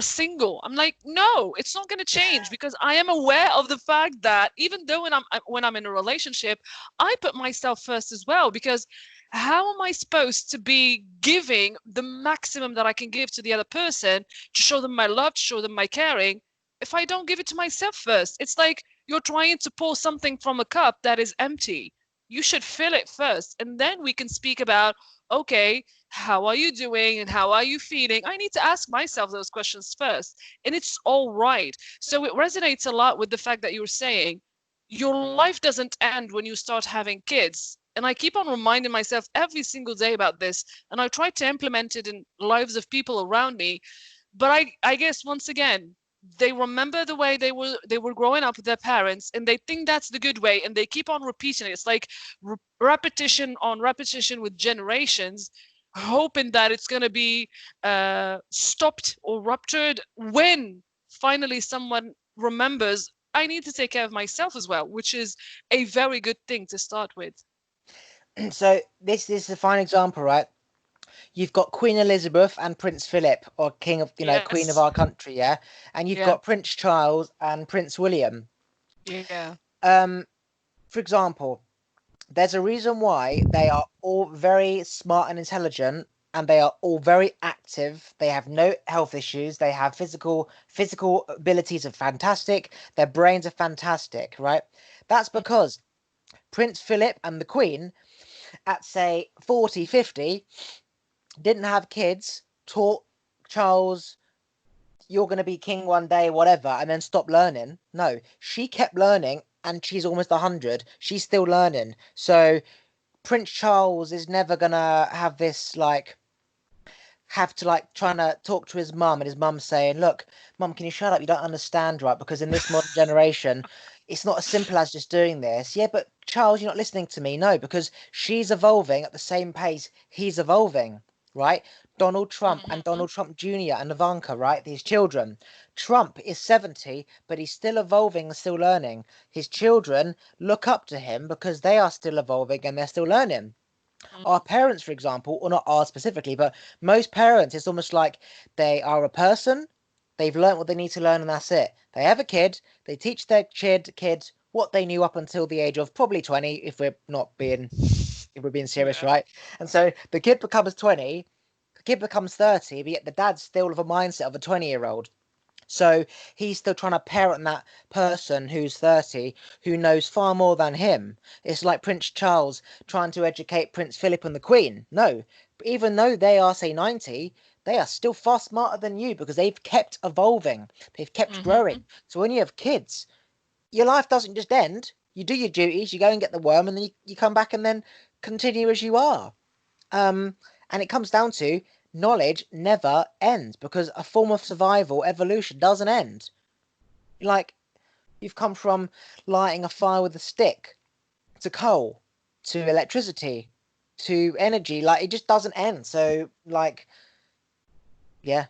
single. I'm like, no, it's not going to change because I am aware of the fact that even though when I'm in a relationship, I put myself first as well, because how am I supposed to be giving the maximum that I can give to the other person to show them my love, to show them my caring, if I don't give it to myself first? It's like you're trying to pour something from a cup that is empty. You should feel it first, and then we can speak about, okay, how are you doing and how are you feeling? I need to ask myself those questions first, and it's all right. So it resonates a lot with the fact that you were saying your life doesn't end when you start having kids. And I keep on reminding myself every single day about this, and I try to implement it in lives of people around me. But I guess once again, they remember the way they were growing up with their parents, and they think that's the good way, and they keep on repeating it. It's like repetition on repetition with generations, hoping that it's going to be stopped or ruptured when finally someone remembers, I need to take care of myself as well, which is a very good thing to start with. So this is a fine example, right? You've got Queen Elizabeth and Prince Philip, or King of, Queen of Yes. our country, yeah? And you've Yeah. got Prince Charles and Prince William. Yeah. Um, for example, there's a reason why they are all very smart and intelligent, and they are all very active. They have no health issues. They have physical abilities are fantastic. Their brains are fantastic, right? That's because Prince Philip and the Queen at say 40, 50 didn't have kids, taught Charles, you're going to be king one day, whatever, and then stop learning. No, she kept learning, and she's almost 100. She's still learning. So Prince Charles is never going to have this, like, have to, like, trying to talk to his mum, and his mum saying, look, mum, can you shut up? You don't understand, right? Because in this modern generation, it's not as simple as just doing this. Yeah, but Charles, you're not listening to me. No, because she's evolving at the same pace he's evolving, right? Donald Trump and Hmm. Donald Trump Jr. and Ivanka, right? These children. Trump is 70, but he's still evolving and still learning. His children look up to him because they are still evolving and they're still learning. Our parents, for example, or not ours specifically, but most parents, it's almost like they are a person, they've learnt what they need to learn, and that's it. They have a kid, they teach their kids what they knew up until the age of probably 20, if we're being serious, Yeah. right? And so the kid becomes 20, the kid becomes 30, but yet the dad's still of a mindset of a 20-year-old. So he's still trying to parent that person who's 30 who knows far more than him. It's like Prince Charles trying to educate Prince Philip and the Queen. No, even though they are, say, 90, they are still far smarter than you because they've kept evolving, they've kept growing. Hmm. So when you have kids, your life doesn't just end. You do your duties, you go and get the worm, and then you come back and then continue as you are. Um, and it comes down to knowledge never ends because a form of survival, evolution, doesn't end. Like, you've come from lighting a fire with a stick to coal to electricity to energy. Like, it just doesn't end. So, like, yeah,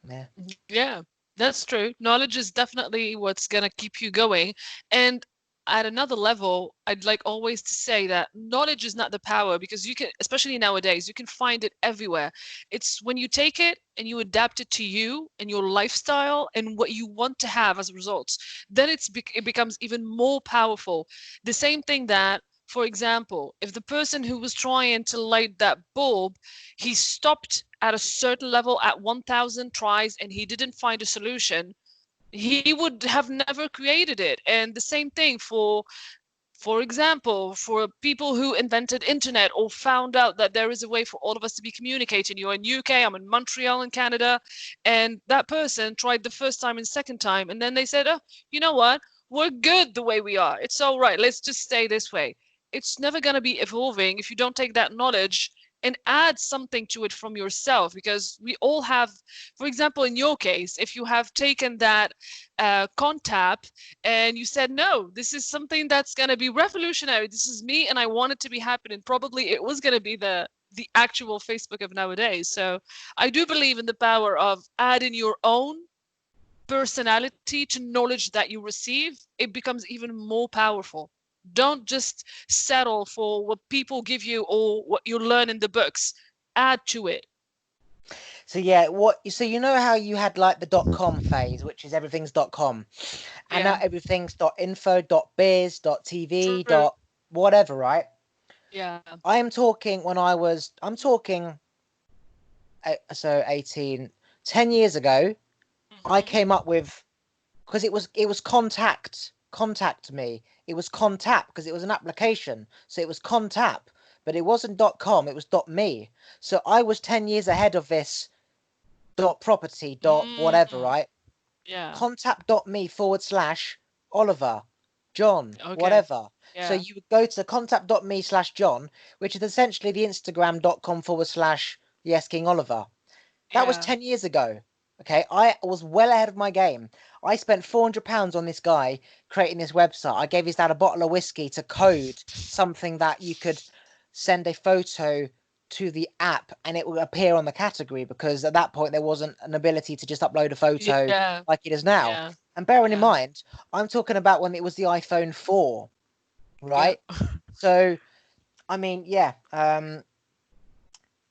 yeah. Yeah, that's true. Knowledge is definitely what's gonna keep you going. And at another level, I'd like always to say that knowledge is not the power, because you can, especially nowadays, you can find it everywhere. It's when you take it and you adapt it to you and your lifestyle and what you want to have as results, then it becomes even more powerful. The same thing that, for example, if the person who was trying to light that bulb, he stopped at a certain level at 1000 tries and he didn't find a solution, he would have never created it. And the same thing for example, for people who invented internet or found out that there is a way for all of us to be communicating. You're in UK, I'm in Montreal in Canada, and that person tried the first time and second time, and then they said, oh, you know what, we're good the way we are, it's all right, let's just stay this way. It's never going to be evolving if you don't take that knowledge and add something to it from yourself, because we all have, for example, in your case, if you have taken that contap and you said, no, this is something that's going to be revolutionary, this is me and I want it to be happening, probably it was going to be the actual Facebook of nowadays. So I do believe in the power of adding your own personality to knowledge that you receive. It becomes even more powerful. Don't just settle for what people give you or what you learn in the books. Add to it. So yeah, so you know how you had like the .com phase, which is everything's .com, and now Yeah. everything's .info, .biz, .tv, True. whatever, right? Yeah. I'm talking, so 18, 10 years ago, I Hmm. came up with, because it was contact me. It was Contap because it was an application. So it was Contap, but it wasn't .com, it was .me. So I was 10 years ahead of this .property, whatever, Mm, right? yeah. Contact.me/Oliver, John, Okay. whatever. So Yeah. you would go to contact.me/John, which is essentially the Instagram.com/Yes King Oliver. That was Yeah. 10 years ago. Okay, I was well ahead of my game. I spent £400 on this guy creating this website. I gave his dad a bottle of whiskey to code something that you could send a photo to the app and it would appear on the category, because at that point there wasn't an ability to just upload a photo Yeah. like it is now. Yeah. And bearing in Yeah. mind, I'm talking about when it was the iPhone 4, Yeah. right? So, I mean, yeah,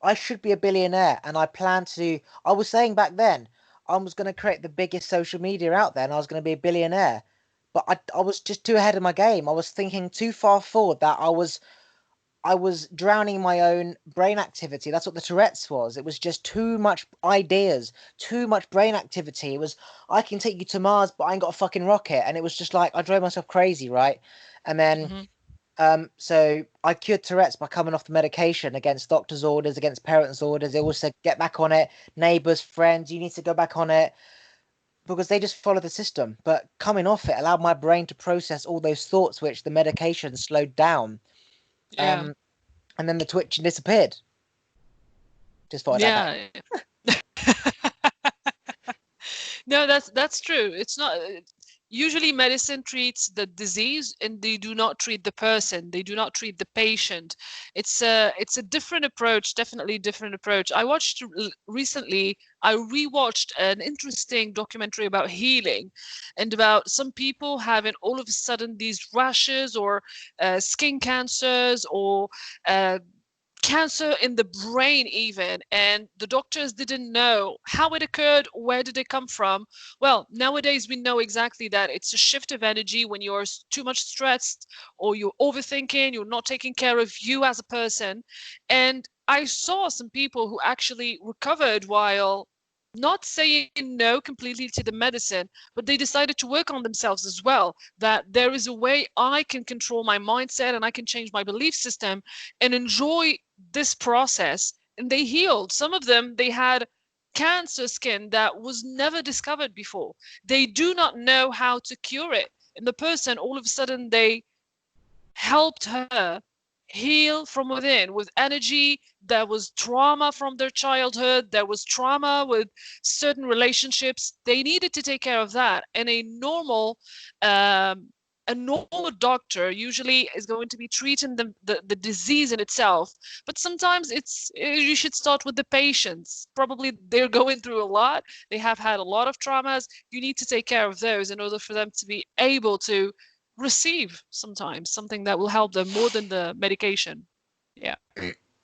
I should be a billionaire, and I plan to. I was saying back then, I was going to create the biggest social media out there, and I was going to be a billionaire. But I was just too ahead of my game. I was thinking too far forward. That I was drowning in my own brain activity. That's what the Tourette's was. It was just too much ideas, too much brain activity. It was, I can take you to Mars, but I ain't got a fucking rocket. And it was just like I drove myself crazy, right? And then Hmm. so I cured Tourette's by coming off the medication against doctor's orders, against parents' orders. They always said, get back on it. Neighbors, friends, you need to go back on it, because they just follow the system. But coming off it allowed my brain to process all those thoughts, which the medication slowed down. Yeah. Um, and then the twitching disappeared. Just thought I'd add that. Yeah. No, that's true. It's not usually medicine treats the disease and they do not treat the person. They do not treat the patient. It's a different approach, definitely different approach. I watched recently, I rewatched an interesting documentary about healing and about some people having all of a sudden these rashes or skin cancers or cancer in the brain even, and the doctors didn't know how it occurred, where did it come from. Well, nowadays we know exactly that it's a shift of energy when you're too much stressed or you're overthinking, you're not taking care of you as a person. And I saw some people who actually recovered while not saying no completely to the medicine, but they decided to work on themselves as well. That there is a way I can control my mindset and I can change my belief system and enjoy this process. And they healed. Some of them, they had cancer skin that was never discovered before. They do not know how to cure it. And the person, all of a sudden, they helped her heal from within with energy. There was trauma from their childhood, there was trauma with certain relationships. They needed to take care of that. And um, a normal doctor usually is going to be treating the disease in itself, but sometimes it's you should start with the patients. Probably they're going through a lot, they have had a lot of traumas. You need to take care of those in order for them to be able to receive sometimes something that will help them more than the medication. Yeah.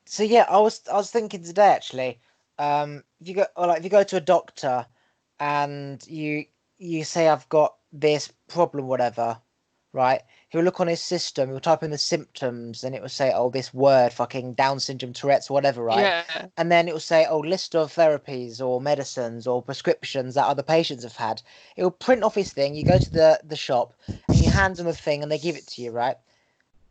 So yeah, I was thinking today actually. If you go, or like if you go to a doctor and you say I've got this problem, whatever, right? He'll look on his system, he'll type in the symptoms, and it will say, oh, this word, fucking Down syndrome, Tourette's, whatever, right? Yeah. And then it will say, oh, list of therapies or medicines or prescriptions that other patients have had. It will print off his thing. You go to the shop and you hand them a thing and they give it to you, right?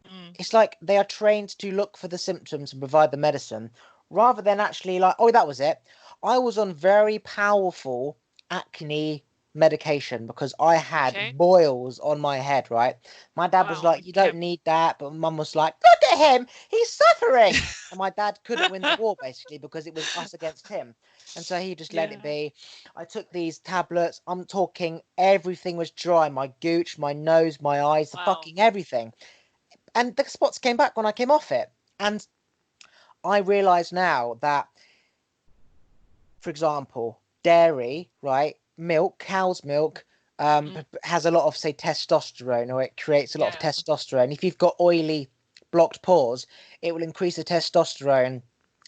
Mm. It's like they are trained to look for the symptoms and provide the medicine, rather than actually like, oh, that was it. I was on very powerful acne medication because I Okay. had boils on my head, right? My dad was Wow. like, you Okay. don't need that, but mum was like, look at him, he's suffering. And my dad couldn't win the war basically because it was us against him. And so he just let it Yeah. be. I took these tablets. I'm talking everything was dry. My gooch, my nose, my eyes, the Wow. fucking everything, and the spots came back when I came off it. And I realise now that, for example, dairy, right, milk, cow's milk, Mm. has a lot of, say, testosterone, or it creates a lot of Yeah. testosterone. If you've got oily, blocked pores, it will increase the testosterone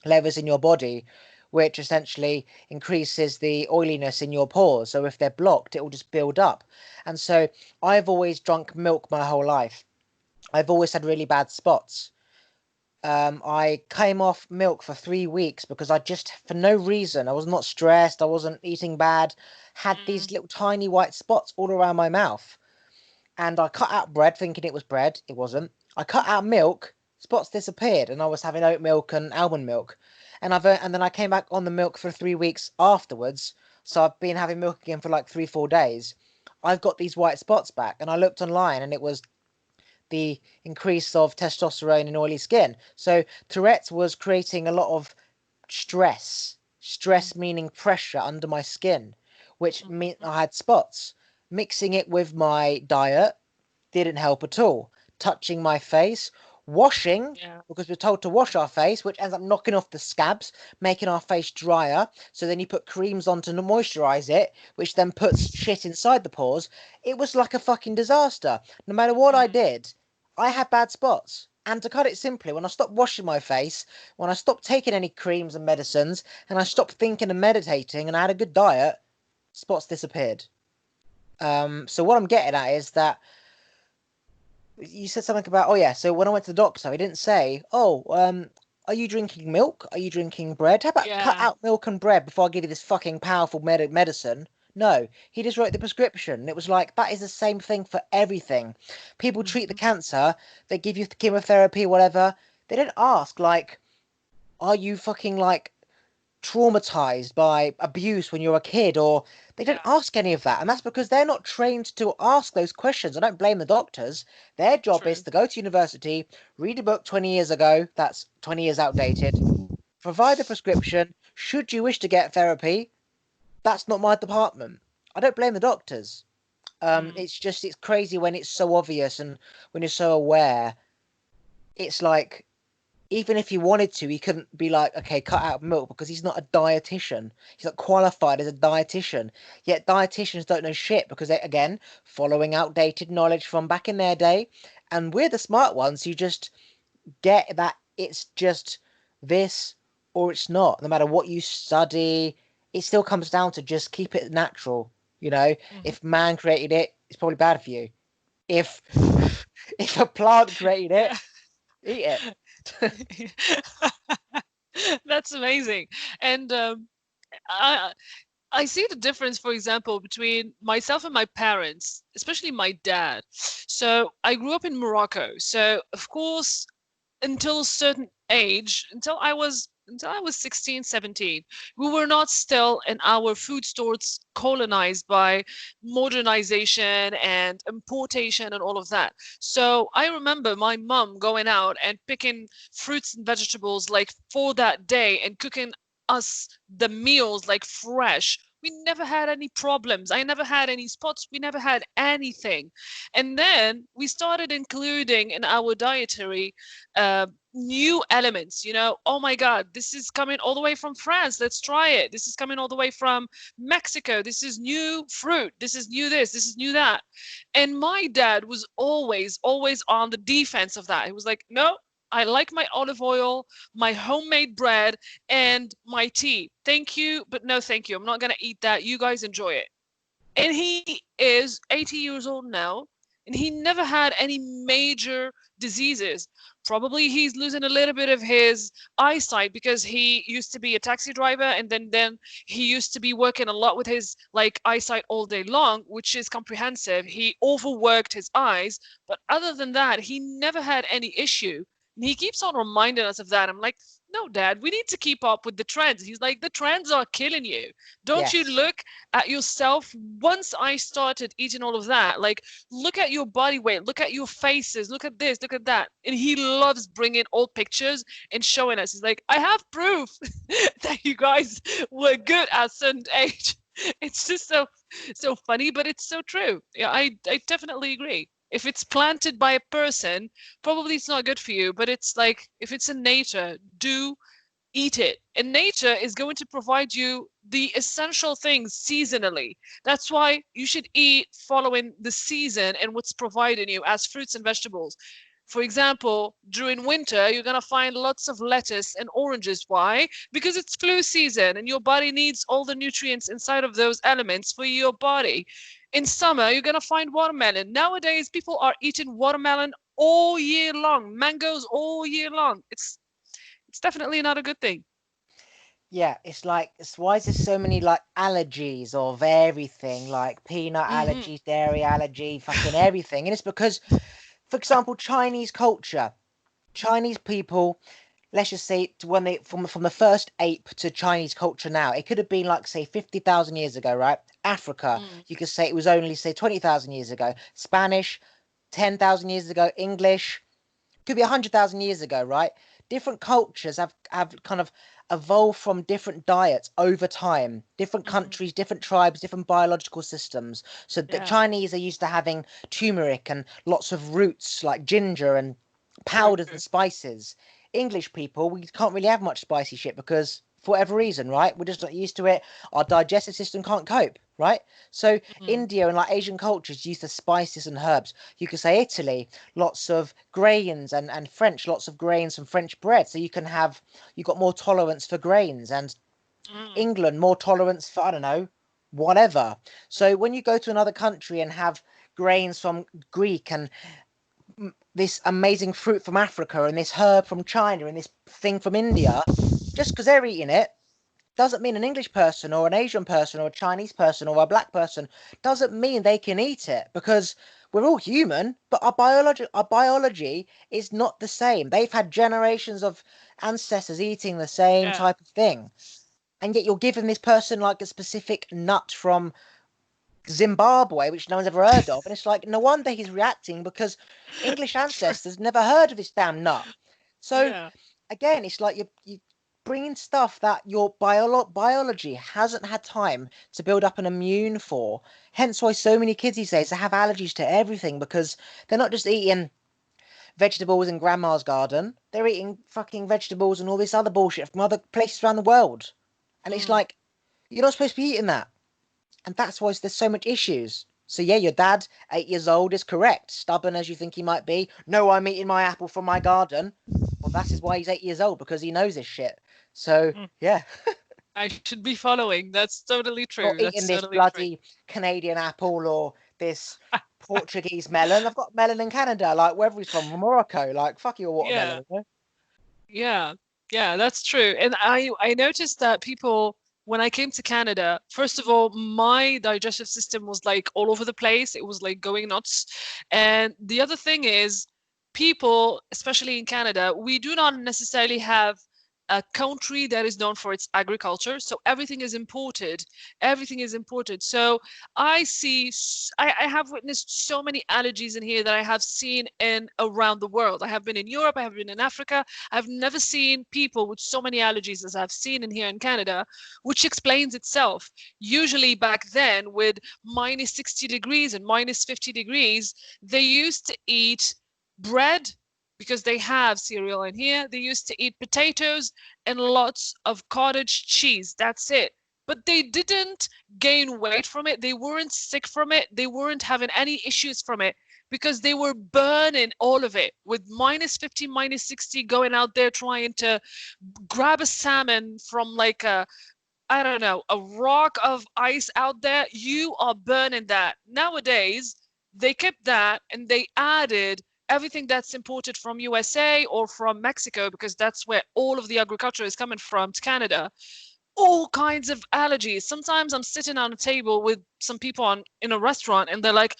levels in your body, which essentially increases the oiliness in your pores. So if they're blocked, it will just build up. And so I've always drunk milk my whole life. I've always had really bad spots. I came off milk for 3 weeks because I just, for no reason, I was not stressed, I wasn't eating bad, had Mm. these little tiny white spots all around my mouth. and I cut out bread thinking it was bread. It wasn't. I cut out milk. Spots disappeared, and I was having oat milk and almond milk, and then I came back on the milk for 3 weeks afterwards. So I've been having milk again for like 3 4 days. I've got these white spots back, and I looked online, and it was the increase of testosterone in oily skin. So Tourette's was creating a lot of stress. Stress meaning pressure under my skin, which meant Mhm. I had spots. Mixing it with my diet didn't help at all. Touching my face, washing, Yeah, because we're told to wash our face, which ends up knocking off the scabs, making our face drier. So then you put creams on to moisturize it, which then puts shit inside the pores. It was like a fucking disaster. No matter what I mm, did, I had bad spots. And to cut it simply, when I stopped washing my face, when I stopped taking any creams and medicines, and I stopped thinking and meditating, and I had a good diet, spots disappeared. So what I'm getting at is that you said something about, oh yeah, so when I went to the doctor, he didn't say, oh, are you drinking milk? Are you drinking bread? How about cut yeah. out milk and bread before I give you this fucking powerful medicine? No, he just wrote the prescription. It was like, that is the same thing for everything. People treat the Mhm. cancer, they give you chemotherapy, whatever. They don't ask, like, are you fucking, like, traumatized by abuse when you're a kid, or they don't Yeah, ask any of that, and that's because they're not trained to ask those questions. I don't blame the doctors. Their job is true. to go to university, read a book 20 years ago that's 20 years outdated, provide the prescription. Should you wish to get therapy, that's not my department. I don't blame the doctors. Mm, It's just, it's crazy when it's so obvious and when you're so aware. It's like, even if he wanted to, he couldn't be like, okay, cut out milk, because he's not a dietitian. He's not qualified as a dietitian. Yet dietitians don't know shit because they, again, following outdated knowledge from back in their day. And we're the smart ones who just get that it's just this or it's not. No matter what you study, it still comes down to just keep it natural. You know, mhm. if man created it, it's probably bad for you. If if a plant created it, Yeah. eat it. That's amazing. And I I see the difference, for example, between myself and my parents, especially my dad. So I grew up in Morocco. So of course, until a certain age, until I was 16, 17, we were not still in our food stores colonized by modernization and importation and all of that. So I remember my mom going out and picking fruits and vegetables like for that day and cooking us the meals like fresh. We never had any problems. I never had any spots. We never had anything. And then we started including in our dietary uh, new elements. Oh my God, this is coming all the way from France. Let's try it. This is coming all the way from Mexico. This is new fruit. This is new this. This is new that. And my dad was always, always on the defense of that. He was like, no, I like my olive oil, my homemade bread, and my tea. Thank you, but no thank you. I'm not going to eat that. You guys enjoy it. And he is 80 years old now, and he never had any major diseases. Probably he's losing a little bit of his eyesight because he used to be a taxi driver, and then he used to be working a lot with his like eyesight all day long, which is comprehensive. He overworked his eyes, but other than that, he never had any issue. And he keeps on reminding us of that. I'm like, no, Dad, we need to keep up with the trends. He's like, the trends are killing you. Don't you Yes. look at yourself? Once I started eating all of that, like, look at your body weight, look at your faces, look at this, look at that. And he loves bringing old pictures and showing us. He's like, I have proof that you guys were good at a certain age. It's just so funny, but it's so true. Yeah, I definitely agree. If it's planted by a person, probably it's not good for you. But it's like if it's in nature, do eat it. And nature is going to provide you the essential things seasonally. That's why you should eat following the season and what's provided you as fruits and vegetables. For example, during winter, you're going to find lots of lettuce and oranges. Why? Because it's flu season and your body needs all the nutrients inside of those elements for your body. In summer, you're going to find watermelon. Nowadays, people are eating watermelon all year long, mangoes all year long. It's definitely not a good thing. Yeah, it's like, why is there so many like allergies of everything, like peanut Hmm. allergies, dairy allergy, fucking everything? And it's because, for example, Chinese culture, Chinese people, let's just say when they from the first ape to Chinese culture now, it could have been like say 50,000 years ago, right? Africa, Mm, you could say it was only say 20,000 years ago. Spanish, 10,000 years ago. English could be 100,000 years ago, right? Different cultures have kind of evolved from different diets over time, different mm, countries, different tribes, different biological systems. So the yeah, Chinese are used to having turmeric and lots of roots like ginger and true. powders and spices. English people, we can't really have much spicy shit because for whatever reason, right? We're just not used to it. Our digestive system can't cope, right? So Mm, India and like Asian cultures use the spices and herbs. You could say Italy, lots of grains, and French, lots of grains and French bread. So you've got more tolerance for grains, and mm, England more tolerance for, I don't know, whatever. So when you go to another country and have grains from Greek and this amazing fruit from Africa and this herb from China and this thing from India, just because they're eating it doesn't mean an English person or an Asian person or a Chinese person or a black person doesn't mean they can eat it, because we're all human, but our biology is not the same. They've had generations of ancestors eating the same yeah. type of thing. And yet you're giving this person like a specific nut from Zimbabwe, which no one's ever heard of. And it's like, no wonder he's reacting, because English True. ancestors never heard of this damn nut. So Yeah. again, it's like you bringing stuff that your biology hasn't had time to build up an immune for. Hence why so many kids these days have allergies to everything, because they're not just eating vegetables in grandma's garden, they're eating fucking vegetables and all this other bullshit from other places around the world. And it's Mm. like, you're not supposed to be eating that. And that's why there's so much issues. So yeah, your dad, 8 years old, is correct. Stubborn as you think he might be. No, I'm eating my apple from my garden. Well, that is why he's 8 years old, because he knows this shit. So Mm. yeah, I should be following. That's totally not true. eating That's this totally true. bloody Canadian apple or this Portuguese melon. I've got melon in Canada, like wherever he's from Morocco. Like fuck your Yeah. watermelon. You know? Yeah. Yeah, that's true. And I noticed that people, when I came to Canada, first of all, my digestive system was like all over the place. It was like going nuts. And the other thing is, people, especially in Canada, we do not necessarily have a country that is known for its agriculture. So everything is imported. Everything is imported. So I have witnessed so many allergies in here that I have seen in around the world. I have been in Europe, I have been in Africa. I've never seen people with so many allergies as I've seen in here in Canada, which explains itself. Usually back then, with minus 60 degrees and minus 50 degrees, they used to eat bread because they have cereal in here. They used to eat potatoes and lots of cottage cheese. That's it. But they didn't gain weight from it. They weren't sick from it. They weren't having any issues from it because they were burning all of it with minus 50, minus 60, going out there trying to grab a salmon from like a, I don't know, a rock of ice out there. You are burning that. Nowadays, they kept that and they added everything that's imported from USA or from Mexico because that's where all of the agriculture is coming from to Canada. All kinds of allergies. Sometimes I'm sitting on a table with some people in a restaurant and they're like,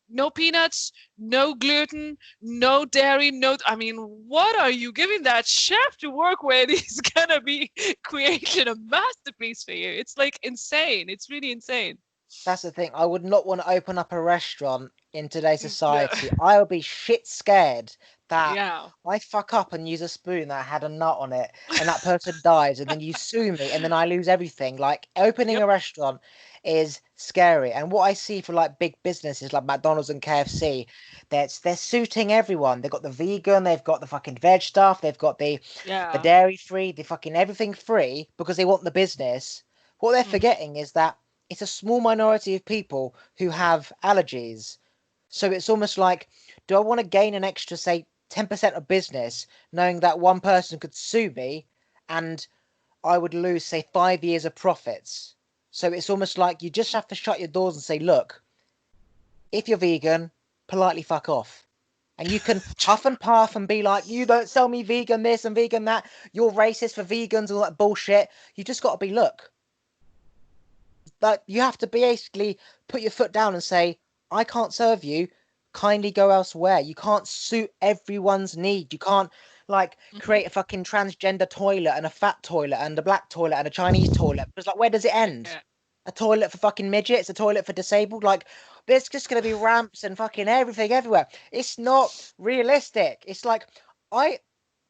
no peanuts, no gluten, no dairy, no. I mean, what are you giving that chef to work with? He's gonna be creating a masterpiece for you. It's like insane. It's really insane. That's the thing. I would not want to open up a restaurant in today's No. society. I would be shit scared that Yeah. I fuck up and use a spoon that had a nut on it, and that person dies, and then you sue me, and then I lose everything. Like opening Yep. a restaurant is scary. And what I see for like big businesses like McDonald's and KFC, they're suiting everyone. They've got the vegan, they've got the fucking veg stuff, they've got the Yeah. dairy free, the fucking everything free because they want the business. What they're Hmm. forgetting is that it's a small minority of people who have allergies. So it's almost like, do I want to gain an extra, say, 10% of business, knowing that one person could sue me and I would lose, say, 5 years of profits? So it's almost like you just have to shut your doors and say, look, if you're vegan, politely fuck off. And you can huff and puff and be like, you don't sell me vegan this and vegan that. You're racist for vegans, all that bullshit. You just got to be, look, like you have to basically put your foot down and say, I can't serve you. Kindly go elsewhere. You can't suit everyone's need. You can't like create a fucking transgender toilet and a fat toilet and a black toilet and a Chinese toilet. Because like, where does it end? Yeah. A toilet for fucking midgets, a toilet for disabled. Like, there's just gonna be ramps and fucking everything everywhere. It's not realistic. It's like I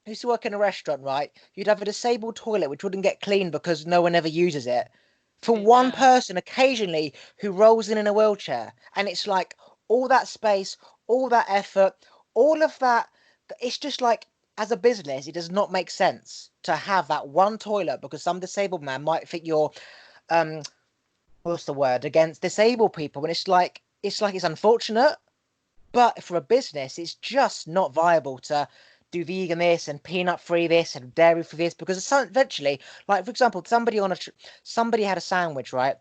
used to work in a restaurant, right? You'd have a disabled toilet which wouldn't get cleaned because no one ever uses it. For one Yeah. person occasionally who rolls in a wheelchair, and it's like all that space, all that effort, all of that. It's just like, as a business, it does not make sense to have that one toilet because some disabled man might think you're um what's the word, against disabled people, and it's unfortunate, but for a business it's just not viable to do vegan this and peanut free this and dairy free this, because eventually, like for example, somebody had a sandwich, right,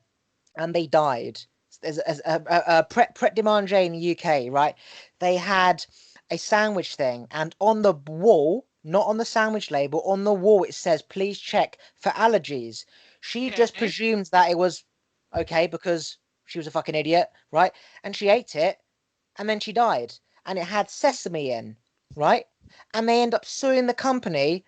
and they died. There's a Pret de Manger in the UK, right? They had a sandwich thing, and on the wall, not on the sandwich label, on the wall it says, please check for allergies. She just Okay. presumed that it was okay because she was a fucking idiot, right? And she ate it, and then she died. And it had sesame in, right? And they end up suing the company,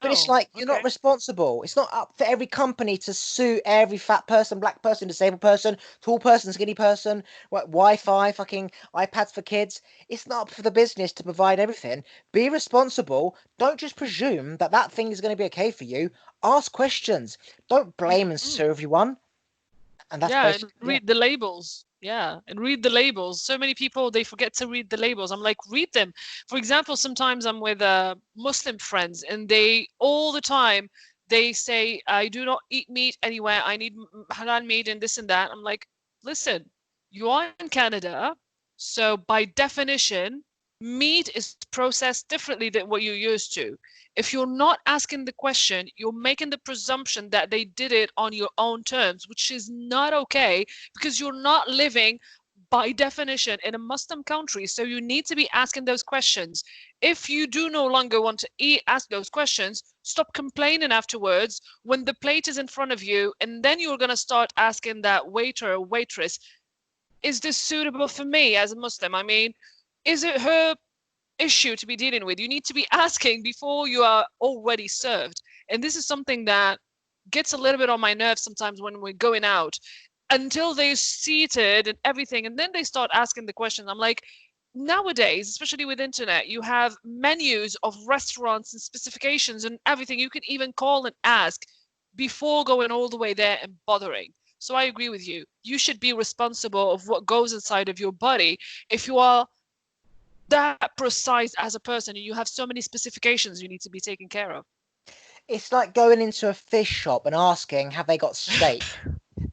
but it's Wow. like, you're not Okay. responsible. It's not up for every company to sue every fat person, black person, disabled person, tall person, skinny person, Wi-Fi, fucking iPads for kids. It's not up for the business to provide everything. Be responsible. Don't just presume that that thing is going to be okay for you. Ask questions. Don't blame and Mm-mm. sue everyone. And that's Yeah, and basically it. read the labels. Yeah, and read the labels. So many people, they forget to read the labels. I'm like, read them. For example, sometimes I'm with Muslim friends, and they all the time they say, I do not eat meat anywhere. I need halal meat and this and that. I'm like, listen, you are in Canada, so by definition, meat is processed differently than what you're used to. If you're not asking the question, you're making the presumption that they did it on your own terms, which is not okay because you're not living by definition in a Muslim country. So you need to be asking those questions. If you do no longer want to eat, ask those questions, stop complaining afterwards when the plate is in front of you, and then you're going to start asking that waiter or waitress, is this suitable for me as a Muslim? I mean, is it her issue to be dealing with? You need to be asking before you are already served. And this is something that gets a little bit on my nerves sometimes when we're going out until they're seated and everything. And then they start asking the questions. I'm like, nowadays, especially with internet, you have menus of restaurants and specifications and everything. You can even call and ask before going all the way there and bothering. So I agree with you. You should be responsible of what goes inside of your body. If you are that precise as a person and you have so many specifications you need to be taken care of. It's like going into a fish shop and asking, have they got steak?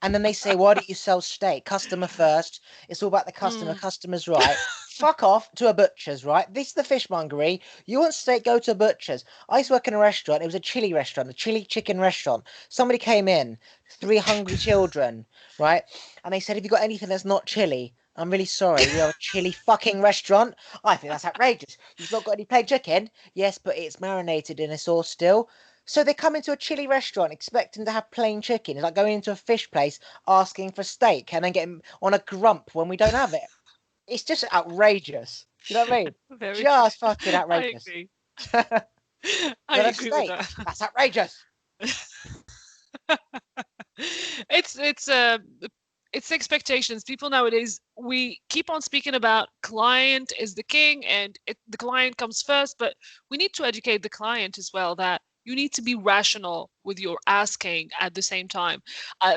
And then they say, why don't you sell steak? Customer first. It's all about the customer. Mm. Customer's right. Fuck off to a butcher's, right? This is the fishmongery. You want steak, go to a butcher's. I used to work in a restaurant. It was a chili restaurant, a chili chicken restaurant. Somebody came in, three hungry children, right? And they said, have you got anything that's not chili? I'm really sorry. We are a chili fucking restaurant. I think that's outrageous. You've not got any plain chicken? Yes, but it's marinated in a sauce still. So they come into a chili restaurant expecting to have plain chicken. It's like going into a fish place asking for steak and then getting on a grump when we don't have it. It's just outrageous. Do you know what I mean? Very true. Just fucking I outrageous. agree. You I want a agree with steak? that. That's outrageous. It's it's expectations. People nowadays, we keep on speaking about client is the king and the client comes first, but we need to educate the client as well that you need to be rational with your asking at the same time.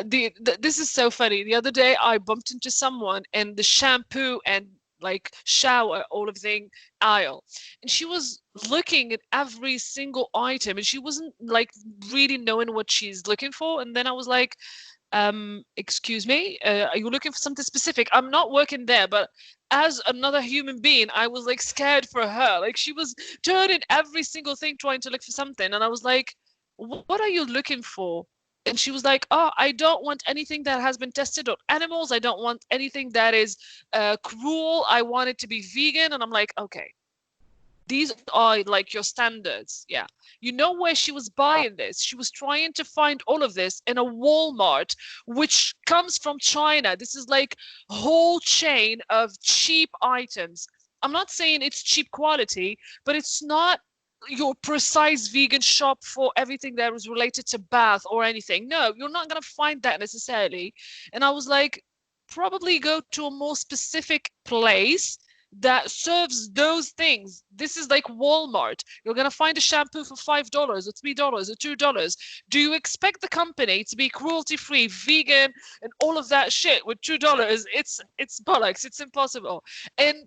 This is so funny. The other day I bumped into someone in the shampoo and like shower all of thing aisle, and she was looking at every single item and she wasn't like really knowing what she's looking for. And then I was like, excuse me, are you looking for something specific? I'm not working there, but as another human being, I was like scared for her. Like she was turning every single thing trying to look for something, and I was like, what are you looking for? And she was like, oh, I don't want anything that has been tested on animals. I don't want anything that is cruel. I want it to be vegan. And I'm like, okay, these are like your standards. Yeah. You know where she was buying this? She was trying to find all of this in a Walmart, which comes from China. This is like a whole chain of cheap items. I'm not saying it's cheap quality, but it's not your precise vegan shop for everything that was related to bath or anything. No, you're not going to find that necessarily. And I was like, probably go to a more specific place that serves those things. This is like Walmart. You're gonna find a shampoo for $5 or $3 or $2. Do you expect the company to be cruelty-free, vegan, and all of that shit with $2? It's bollocks. It's impossible. And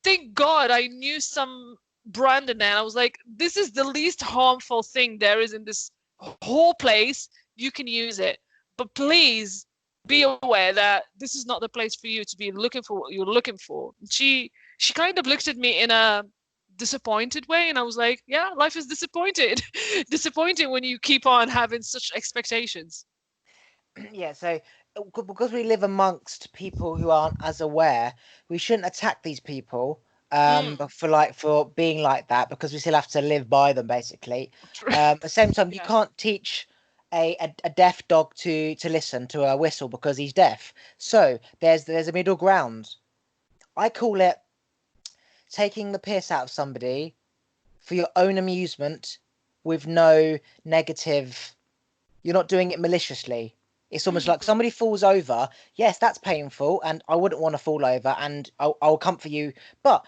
thank God I knew some brand in there. And I was like, this is the least harmful thing there is in this whole place. You can use it, but please be aware that this is not the place for you to be looking for what you're looking for. She kind of looked at me in a disappointed way, and I was like, yeah, life is disappointed. Disappointing when you keep on having such expectations. Yeah, so because we live amongst people who aren't as aware, we shouldn't attack these people Mm, but for being like that, because we still have to live by them basically. true. At the same time, you Yeah. can't teach a deaf dog to listen to a whistle because he's deaf. So there's a middle ground. I call it taking the piss out of somebody for your own amusement with no negative. You're not doing it maliciously. It's almost like Mm, somebody falls over. Yes, that's painful, and I wouldn't want to fall over, and I'll comfort you. But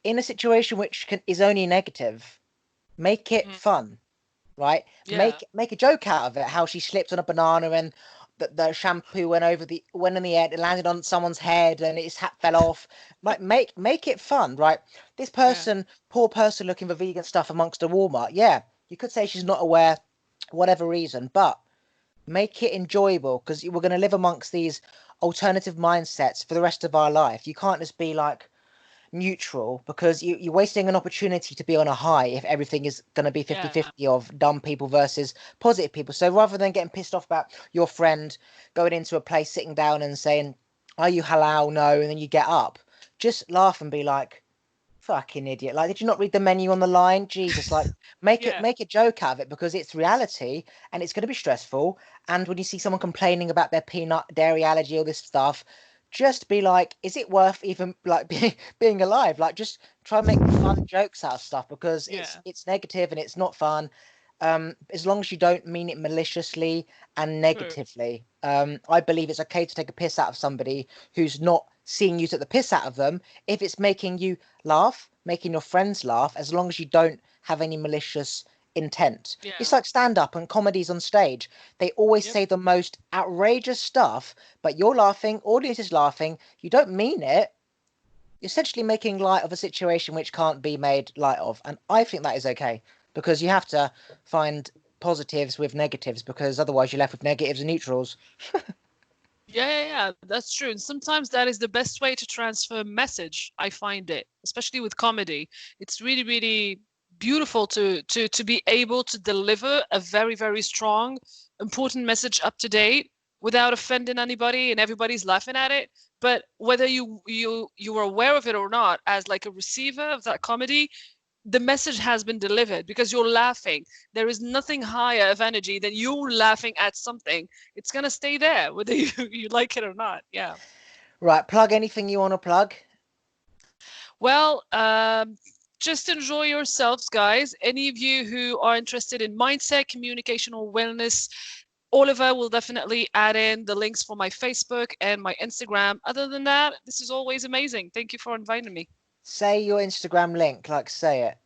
in a situation which is only negative, make it mm, fun, right? yeah. Make a joke out of it. How she slipped on a banana and the shampoo went in the air, it landed on someone's head, and his hat fell off. Like make it fun, right? This Yeah. person, poor person, looking for vegan stuff amongst a Walmart. Yeah, you could say she's not aware, whatever reason, but make it enjoyable, because we're going to live amongst these alternative mindsets for the rest of our life. You can't just be like neutral, because you're wasting an opportunity to be on a high if everything is going to be Yeah. 50-50 of dumb people versus positive people. So rather than getting pissed off about your friend going into a place, sitting down and saying, are you halal? No. And then you get up, just laugh and be like, fucking idiot. Like, did you not read the menu on the line? Jesus, like, Yeah. make a joke out of it, because it's reality and it's going to be stressful. And when you see someone complaining about their peanut dairy allergy, all this stuff, just be like, is it worth even like being alive? Like, just try and make fun jokes out of stuff, because Yeah. it's negative and it's not fun. As long as you don't mean it maliciously and True. negatively. I believe it's okay to take a piss out of somebody who's not seeing you take the piss out of them if it's making you laugh, making your friends laugh, as long as you don't have any malicious intent. It's Yeah. like stand up and comedies on stage. They always Yep. say the most outrageous stuff, but you're laughing, audience is laughing, you don't mean it. You're essentially making light of a situation which can't be made light of. And I think that is okay, because you have to find positives with negatives, because otherwise you're left with negatives and neutrals. Yeah, yeah, yeah, that's true. And sometimes that is the best way to transfer message. I find it, especially with comedy. It's really, really beautiful to be able to deliver a very, very strong, important message up to date without offending anybody and everybody's laughing at it. But whether you are aware of it or not, as like a receiver of that comedy, the message has been delivered because you're laughing. There is nothing higher of energy than you laughing at something. It's gonna stay there whether you like it or not. Yeah. Right, plug anything you want to plug. Well, just enjoy yourselves, guys. Any of you who are interested in mindset, communication, or wellness, Oliver will definitely add in the links for my Facebook and my Instagram. Other than that, this is always amazing. Thank you for inviting me. Say your Instagram link, like say it.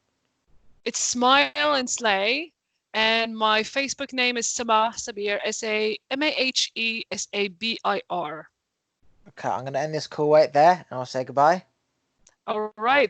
It's Smile and Slay. And my Facebook name is Sabir, Samahesabir. Okay, I'm going to end this call right there, and I'll say goodbye. All right.